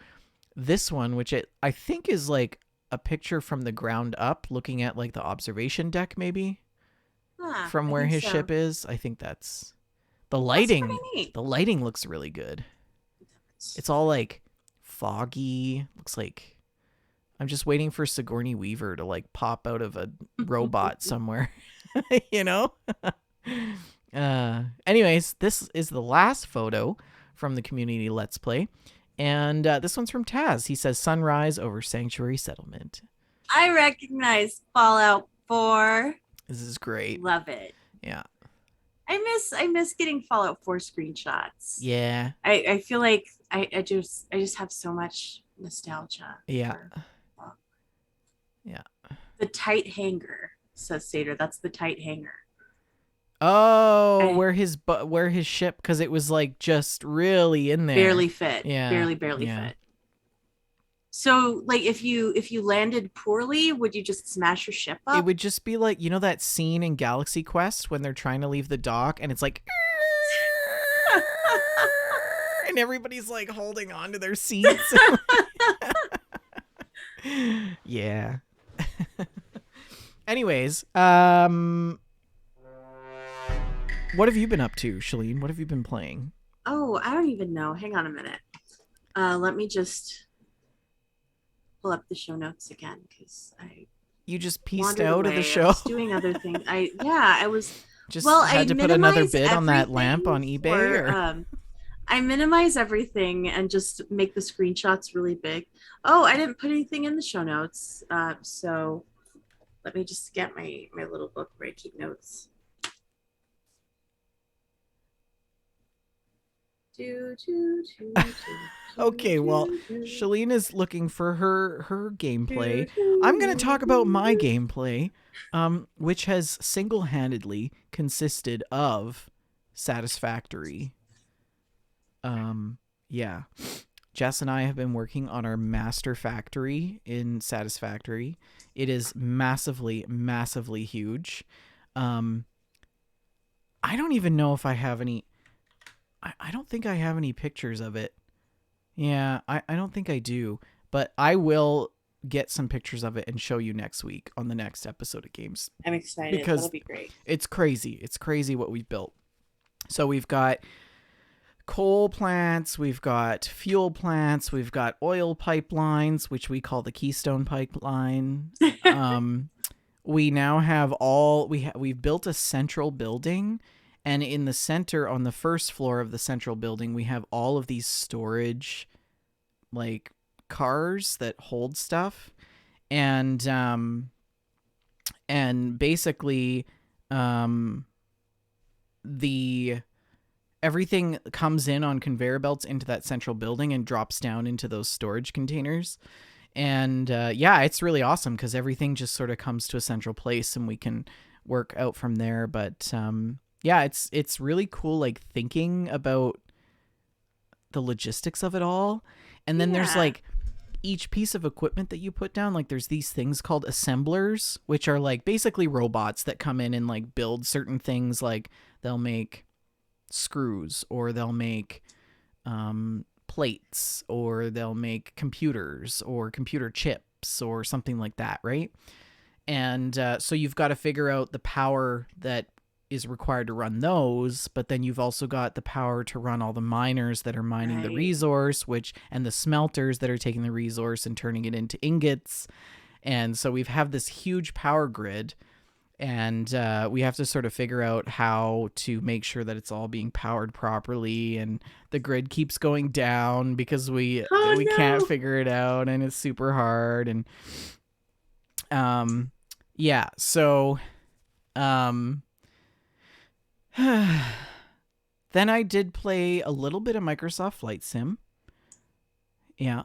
this one, which I think is like a picture from the ground up, looking at like the observation deck maybe, from where his ship is. I think that's the lighting. That's pretty neat. The lighting looks really good. It's all like foggy. Looks like I'm just waiting for Sigourney Weaver to like pop out of a robot somewhere, you know? Anyways, this is the last photo from the community Let's Play. And this one's from Taz. He says, sunrise over Sanctuary Settlement. I recognize Fallout 4. This is great. Love it. Yeah. I miss getting Fallout 4 screenshots. Yeah. I feel like I just have so much nostalgia. Yeah. For, Yeah. The tight hanger, says Sater. That's the tight hanger. Oh, where his ship, because it was like just really in there. Barely fit. Yeah. Barely fit. So, like, if you landed poorly, would you just smash your ship up? It would just be like, you know that scene in Galaxy Quest when they're trying to leave the dock and it's like and everybody's like holding on to their seats. Yeah. Anyways, what have you been up to, Shalene? What have you been playing? Oh, I don't even know. Hang on a minute. Let me just pull up the show notes again, because you just pieced out of the show. I was doing other things. I was just had to put another bid on that lamp on eBay. I minimize everything and just make the screenshots really big. Oh, I didn't put anything in the show notes. So let me just get my little book where I keep notes. Okay, well, Shalene is looking for her gameplay. I'm going to talk about my gameplay, which has single-handedly consisted of Satisfactory. Yeah. Jess and I have been working on our master factory in Satisfactory. It is massively, massively huge. I don't even know if I have any... I don't think I have any pictures of it. Yeah, I don't think I do. But I will get some pictures of it and show you next week on the next episode of Games. I'm excited. Because that'll be great. It's crazy. It's crazy what we've built. So we've got coal plants, we've got fuel plants, we've got oil pipelines, which we call the Keystone Pipeline. We now have we've built a central building. And in the center, on the first floor of the central building, we have all of these storage, like, cars that hold stuff. And basically, everything comes in on conveyor belts into that central building and drops down into those storage containers. And, yeah, it's really awesome because everything just sort of comes to a central place and we can work out from there. But, yeah, it's really cool, like, thinking about the logistics of it all. And then there's, like, each piece of equipment that you put down, like, there's these things called assemblers, which are, like, basically robots that come in and, like, build certain things. Like, they'll make screws, or they'll make plates, or they'll make computers or computer chips or something like that, right? And so you've got to figure out the power that is required to run those, but then you've also got the power to run all the miners that are mining the resource, and the smelters that are taking the resource and turning it into ingots. And so we've have this huge power grid, and we have to sort of figure out how to make sure that it's all being powered properly, and the grid keeps going down because we can't figure it out, and it's super hard. And yeah, so then I did play a little bit of Microsoft Flight Sim. Yeah.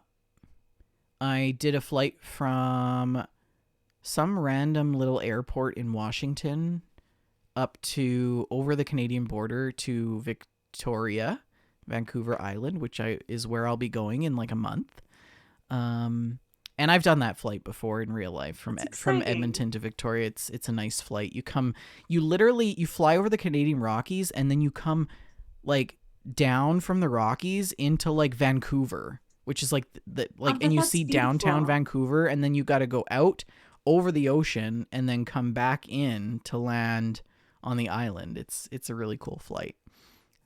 I did a flight from some random little airport in Washington up to over the Canadian border to Victoria, Vancouver Island, which is where I'll be going in like a month. And I've done that flight before in real life from Edmonton to Victoria. It's a nice flight. You fly over the Canadian Rockies, and then you come like down from the Rockies into like Vancouver, which is like and you see downtown Vancouver, and then you got to go out over the ocean and then come back in to land on the island. It's a really cool flight.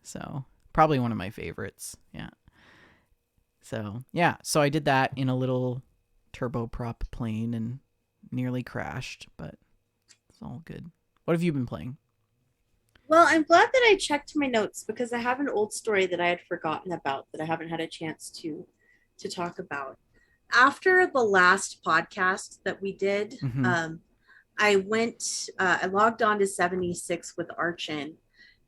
So probably one of my favorites. Yeah. So I did that in a little turboprop plane and nearly crashed, but it's all good. What have you been playing? Well, I'm glad that I checked my notes because I have an old story that I had forgotten about that I haven't had a chance to talk about. After the last podcast that we did, I logged on to 76 with Archin,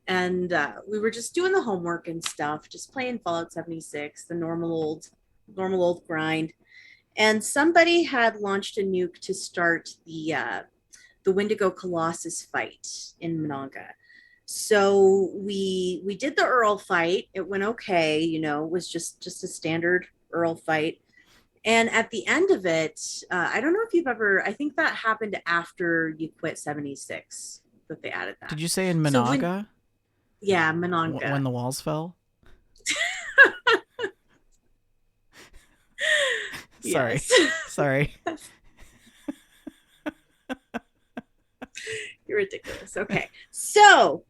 and we were just doing the homework and stuff, just playing Fallout 76, the normal old grind. And somebody had launched a nuke to start the Wendigo Colossus fight in Monongah. So we did the Earl fight. It went okay, you know, it was just a standard Earl fight. And at the end of it, I don't know if you've ever, I think that happened after you quit 76 that they added that. Did you say in So Monongah? Yeah, Monongah. When the walls fell? Sorry. Sorry. You're ridiculous. Okay. So,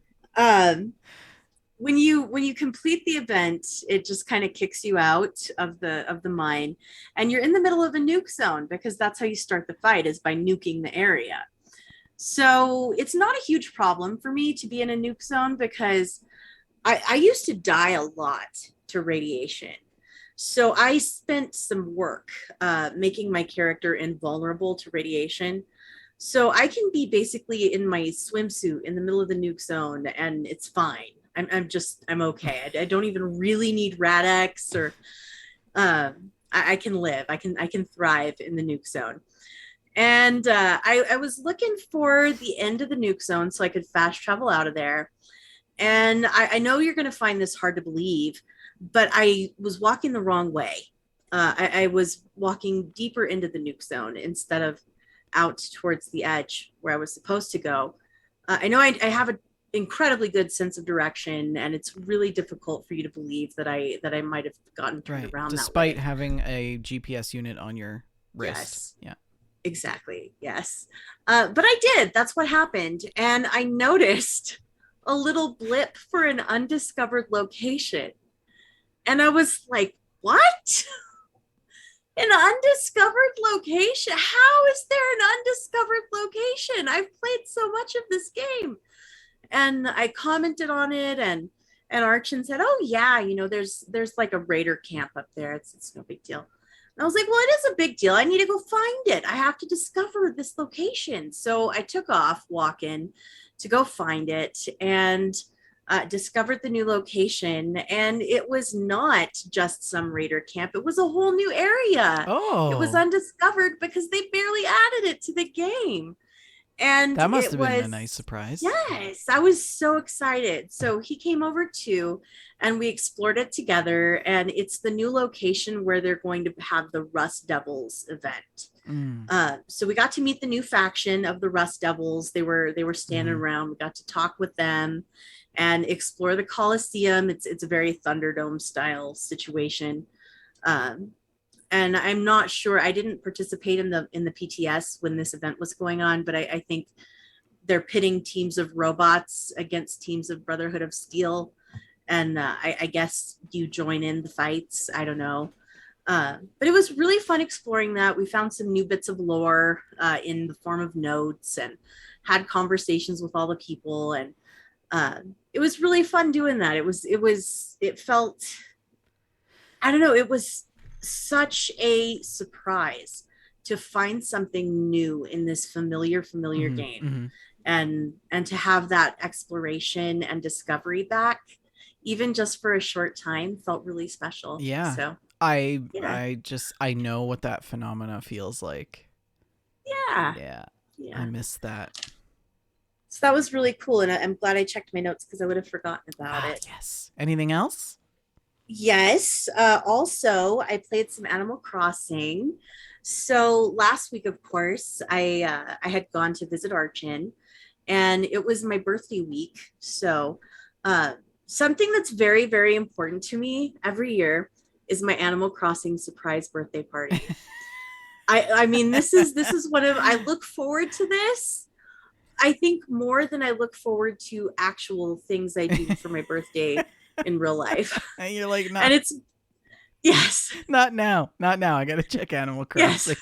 when you complete the event, it just kind of kicks you out of the mine, and you're in the middle of a nuke zone, because that's how you start the fight, is by nuking the area. So it's not a huge problem for me to be in a nuke zone, because I used to die a lot to radiation. So I spent some work making my character invulnerable to radiation. So I can be basically in my swimsuit in the middle of the nuke zone, and it's fine. I'm okay. I don't even really need Rad-X, or I can live. I can thrive in the nuke zone. And I was looking for the end of the nuke zone so I could fast travel out of there. And I know you're going to find this hard to believe, but I was walking the wrong way. I was walking deeper into the nuke zone instead of out towards the edge where I was supposed to go. I know I have an incredibly good sense of direction, and it's really difficult for you to believe that I might have gotten turned around despite that way. having a GPS unit on your wrist. Yes. Yeah. Exactly. Yes. But I did. That's what happened. And I noticed a little blip for an undiscovered location. And I was like, what? An undiscovered location? How is there an undiscovered location? I've played so much of this game. And I commented on it, and Archon said, oh yeah, you know, there's like a raider camp up there. It's no big deal. And I was like, well, it is a big deal. I need to go find it. I have to discover this location. So I took off walking to go find it, and discovered the new location. And it was not just some raider camp. It was a whole new area. Oh. It was undiscovered because they barely added it to the game. And that must have been a nice surprise. Yes, I was so excited. So he came over too, and we explored it together. And it's the new location where they're going to have the Rust Devils event. So we got to meet the new faction of the Rust Devils. They were standing around. We got to talk with them and explore the Coliseum. It's a very Thunderdome style situation. And I'm not sure, I didn't participate in the PTS when this event was going on, but I think they're pitting teams of robots against teams of Brotherhood of Steel. And I guess you join in the fights. I don't know. But it was really fun exploring that. We found some new bits of lore in the form of notes, and had conversations with all the people. And it was really fun doing that. It felt, I don't know, it was such a surprise to find something new in this familiar game, and to have that exploration and discovery back, even just for a short time, felt really special. Yeah. So I know what that phenomena feels like. Yeah. I miss that. So that was really cool, and I'm glad I checked my notes because I would have forgotten about it. Yes. Anything else? Yes. Also, I played some Animal Crossing. So last week, of course, I had gone to visit Archon, and it was my birthday week. So something that's very, very important to me every year is my Animal Crossing surprise birthday party. I mean, this is one of, I look forward to this, I think, more than I look forward to actual things I do for my birthday in real life. And you're like, no. And it's, yes. Not now. I got to check Animal Crossing. Yes.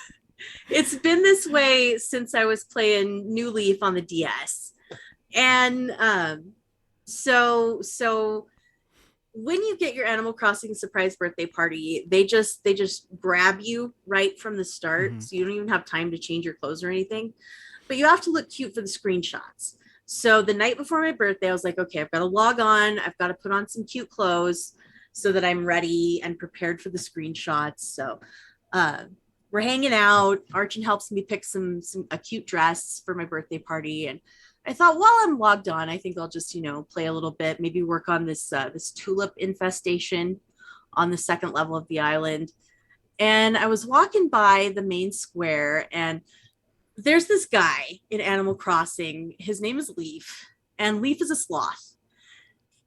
It's been this way since I was playing New Leaf on the DS. And so when you get your Animal Crossing surprise birthday party, they just grab you right from the start. So you don't even have time to change your clothes or anything. But you have to look cute for the screenshots. So the night before my birthday, I was like, okay, I've got to log on. I've got to put on some cute clothes so that I'm ready and prepared for the screenshots. So we're hanging out. Archon helps me pick a cute dress for my birthday party. And I thought, while I'm logged on, I think I'll just, play a little bit, maybe work on this tulip infestation on the second level of the island. And I was walking by the main square, and there's this guy in Animal Crossing. His name is Leaf, and Leaf is a sloth.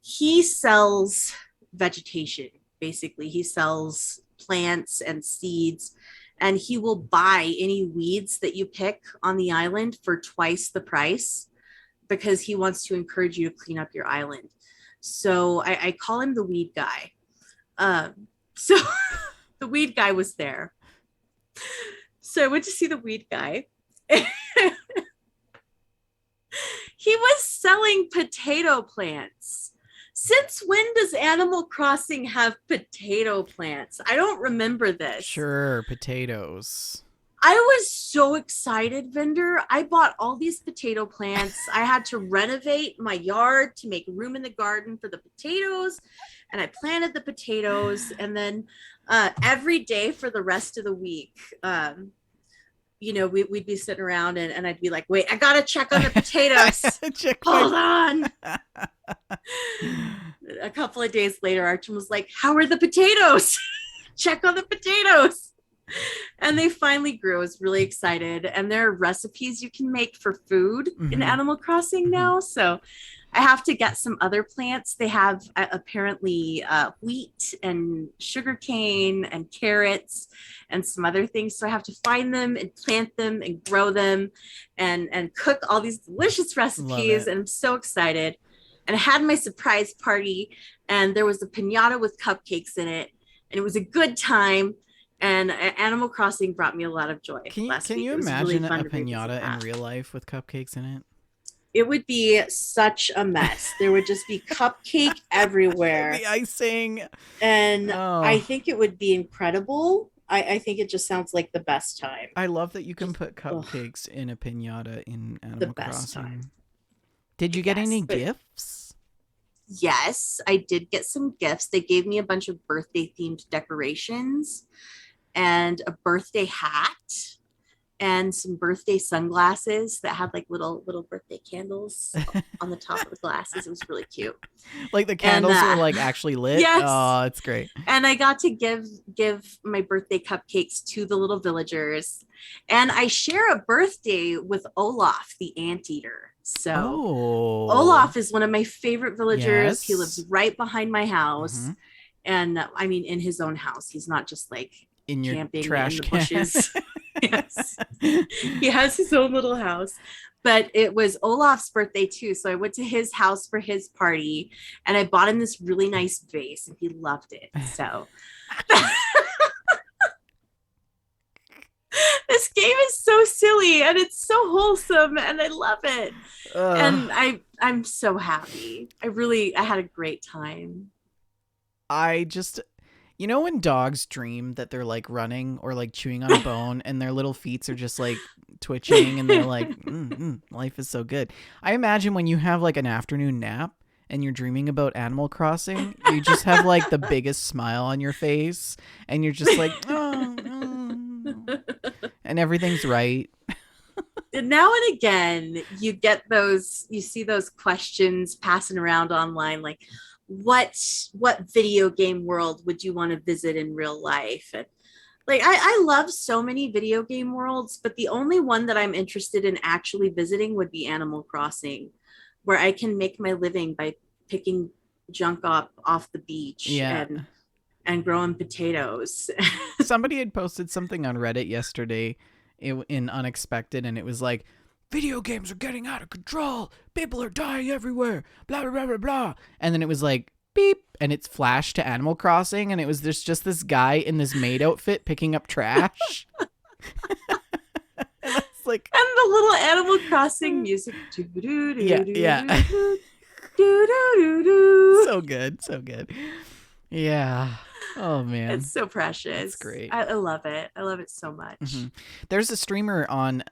He sells vegetation, basically. He sells plants and seeds, and he will buy any weeds that you pick on the island for twice the price because he wants to encourage you to clean up your island. So I call him the weed guy. So the weed guy was there. So I went to see the weed guy. He was selling potato plants. Since when does Animal Crossing have potato plants? I don't remember this. Sure, potatoes. I was so excited, vendor. I bought all these potato plants. I had to renovate my yard to make room in the garden for the potatoes. And I planted the potatoes. And then every day for the rest of the week, we'd be sitting around and I'd be like, wait, I got to check on the potatoes. Hold on. A couple of days later, Archon was like, how are the potatoes? Check on the potatoes. And they finally grew. I was really excited. And there are recipes you can make for food in Animal Crossing now. So I have to get some other plants. They have apparently wheat and sugarcane and carrots and some other things. So I have to find them and plant them and grow them and cook all these delicious recipes. And I'm so excited. And I had my surprise party, and there was a piñata with cupcakes in it. And it was a good time. And Animal Crossing brought me a lot of joy. Can you imagine a piñata in real life with cupcakes in it? It would be such a mess. There would just be cupcake everywhere. The icing. And I think it would be incredible. I think it just sounds like the best time. I love that you can put cupcakes in a piñata in Animal Crossing. Time. Did you get any gifts? Yes, I did get some gifts. They gave me a bunch of birthday themed decorations and a birthday hat and some birthday sunglasses that had like little birthday candles on the top of the glasses. It was really cute. Like the candles were like actually lit? Yes. Oh, it's great. And I got to give my birthday cupcakes to the little villagers. And I share a birthday with Olaf, the anteater. So Olaf is one of my favorite villagers. Yes. He lives right behind my house. And I mean, in his own house. He's not just like in your camping trash in the bushes. Yes. He has his own little house. But it was Olaf's birthday too. So I went to his house for his party and I bought him this really nice vase and he loved it. So this game is so silly and it's so wholesome and I love it. And I'm so happy. I had a great time. I just, when dogs dream that they're like running or like chewing on a bone and their little feet are just like twitching and they're like, life is so good. I imagine when you have like an afternoon nap and you're dreaming about Animal Crossing, you just have like the biggest smile on your face and you're just like, and everything's right. Now and again, you see those questions passing around online, like, what video game world would you want to visit in real life? And like, I love so many video game worlds, but the only one that I'm interested in actually visiting would be Animal Crossing, where I can make my living by picking junk up off the beach and growing potatoes. Somebody had posted something on Reddit yesterday in Unexpected, and it was like, video games are getting out of control. People are dying everywhere. Blah, blah, blah, blah, blah. And then it was like, beep. And it's flashed to Animal Crossing. And it was just this guy in this maid outfit picking up trash. And it's like, and the little Animal Crossing music. Yeah. So good. So good. Yeah. Oh, man. It's so precious. It's great. I love it. I love it so much. There's a streamer on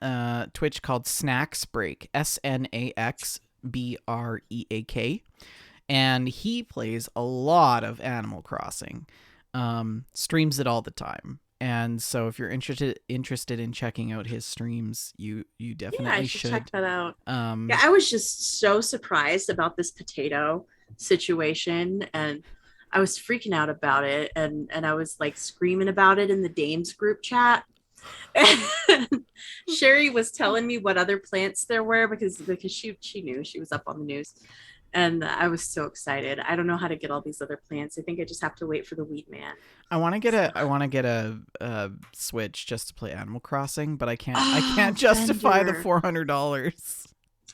Twitch called Snacks Break, SNAX Break. And he plays a lot of Animal Crossing. Streams it all the time. And so if you're interested in checking out his streams, you definitely I should check that out. Um, Yeah, I was just so surprised about this potato situation, and I was freaking out about it, and I was like screaming about it in the Dames group chat. And Sherry was telling me what other plants there were because she knew, she was up on the news, and I was so excited. I don't know how to get all these other plants. I think I just have to wait for the Wheat Man. I want to get a Switch just to play Animal Crossing, but I can't justify the $400.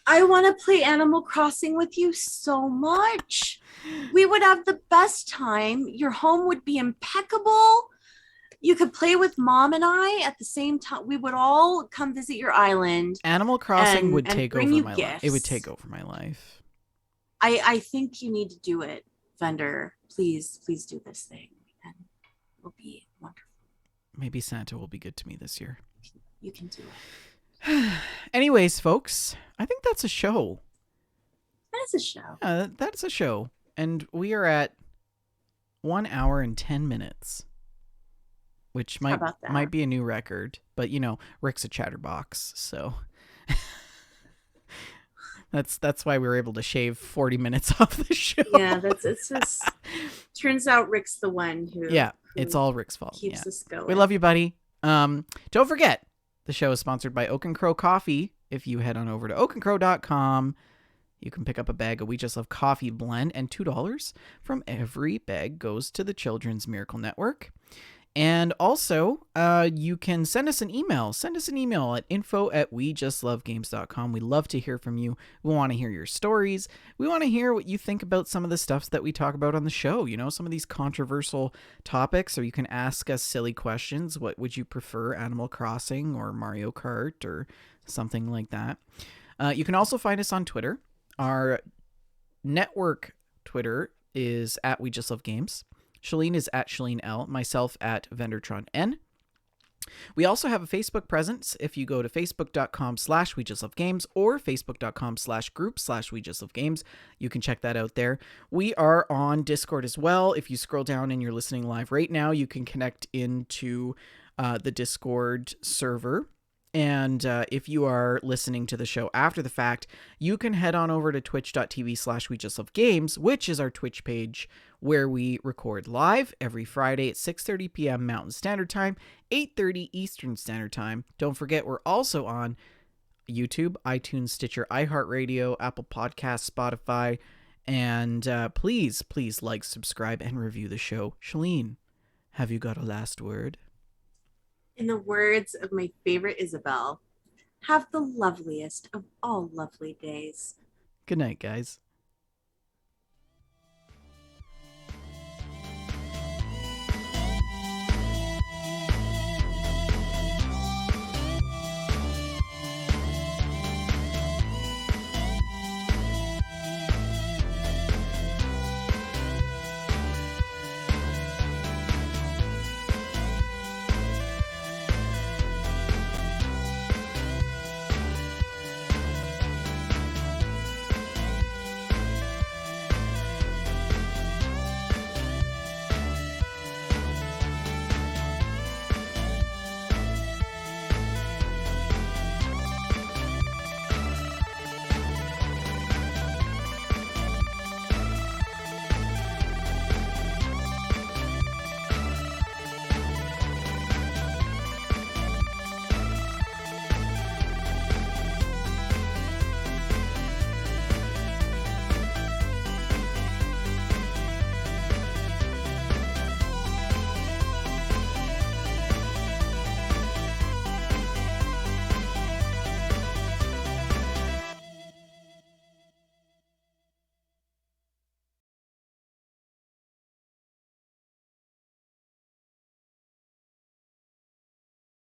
I want to play Animal Crossing with you so much. We would have the best time. Your home would be impeccable. You could play with Mom and I at the same time. We would all come visit your island. Animal Crossing would take over my life. It would take over my life. I think you need to do it, Vendor. Please do this thing, and it'll be wonderful. Maybe Santa will be good to me this year. You can do it. Anyways, folks, I think that's a show. That's a show. That's a show. And we are at 1 hour and 10 minutes, which might be a new record. But, Rick's a chatterbox, so that's why we were able to shave 40 minutes off the show. Yeah, it's just turns out Rick's the one who it's all Rick's fault. Keeps us going. We love you, buddy. Don't forget, the show is sponsored by Oak and Crow Coffee. If you head on over to oakandcrow.com, you can pick up a bag of We Just Love Coffee blend, and $2 from every bag goes to the Children's Miracle Network. And also, you can send us an email. Send us an email at info@wejustlovegames.com. We love to hear from you. We want to hear your stories. We want to hear what you think about some of the stuff that we talk about on the show. Some of these controversial topics, or you can ask us silly questions. What would you prefer, Animal Crossing or Mario Kart or something like that? You can also find us on Twitter. Our network Twitter is @WeJustLoveGames. Shalene is @ShaleneL, myself @VendortronN. We also have a Facebook presence. If you go to facebook.com/WeJustLoveGames or facebook.com/group/WeJustLoveGames, you can check that out there. We are on Discord as well. If you scroll down and you're listening live right now, you can connect into the Discord server. And if you are listening to the show after the fact, you can head on over to twitch.tv/WeJustLoveGames, which is our Twitch page where we record live every Friday at 6:30 p.m. Mountain Standard Time, 8:30 Eastern Standard Time. Don't forget, we're also on YouTube, iTunes, Stitcher, iHeartRadio, Apple Podcasts, Spotify. And please like, subscribe, and review the show. Shalene, have you got a last word? In the words of my favorite Isabel, have the loveliest of all lovely days. Good night, guys.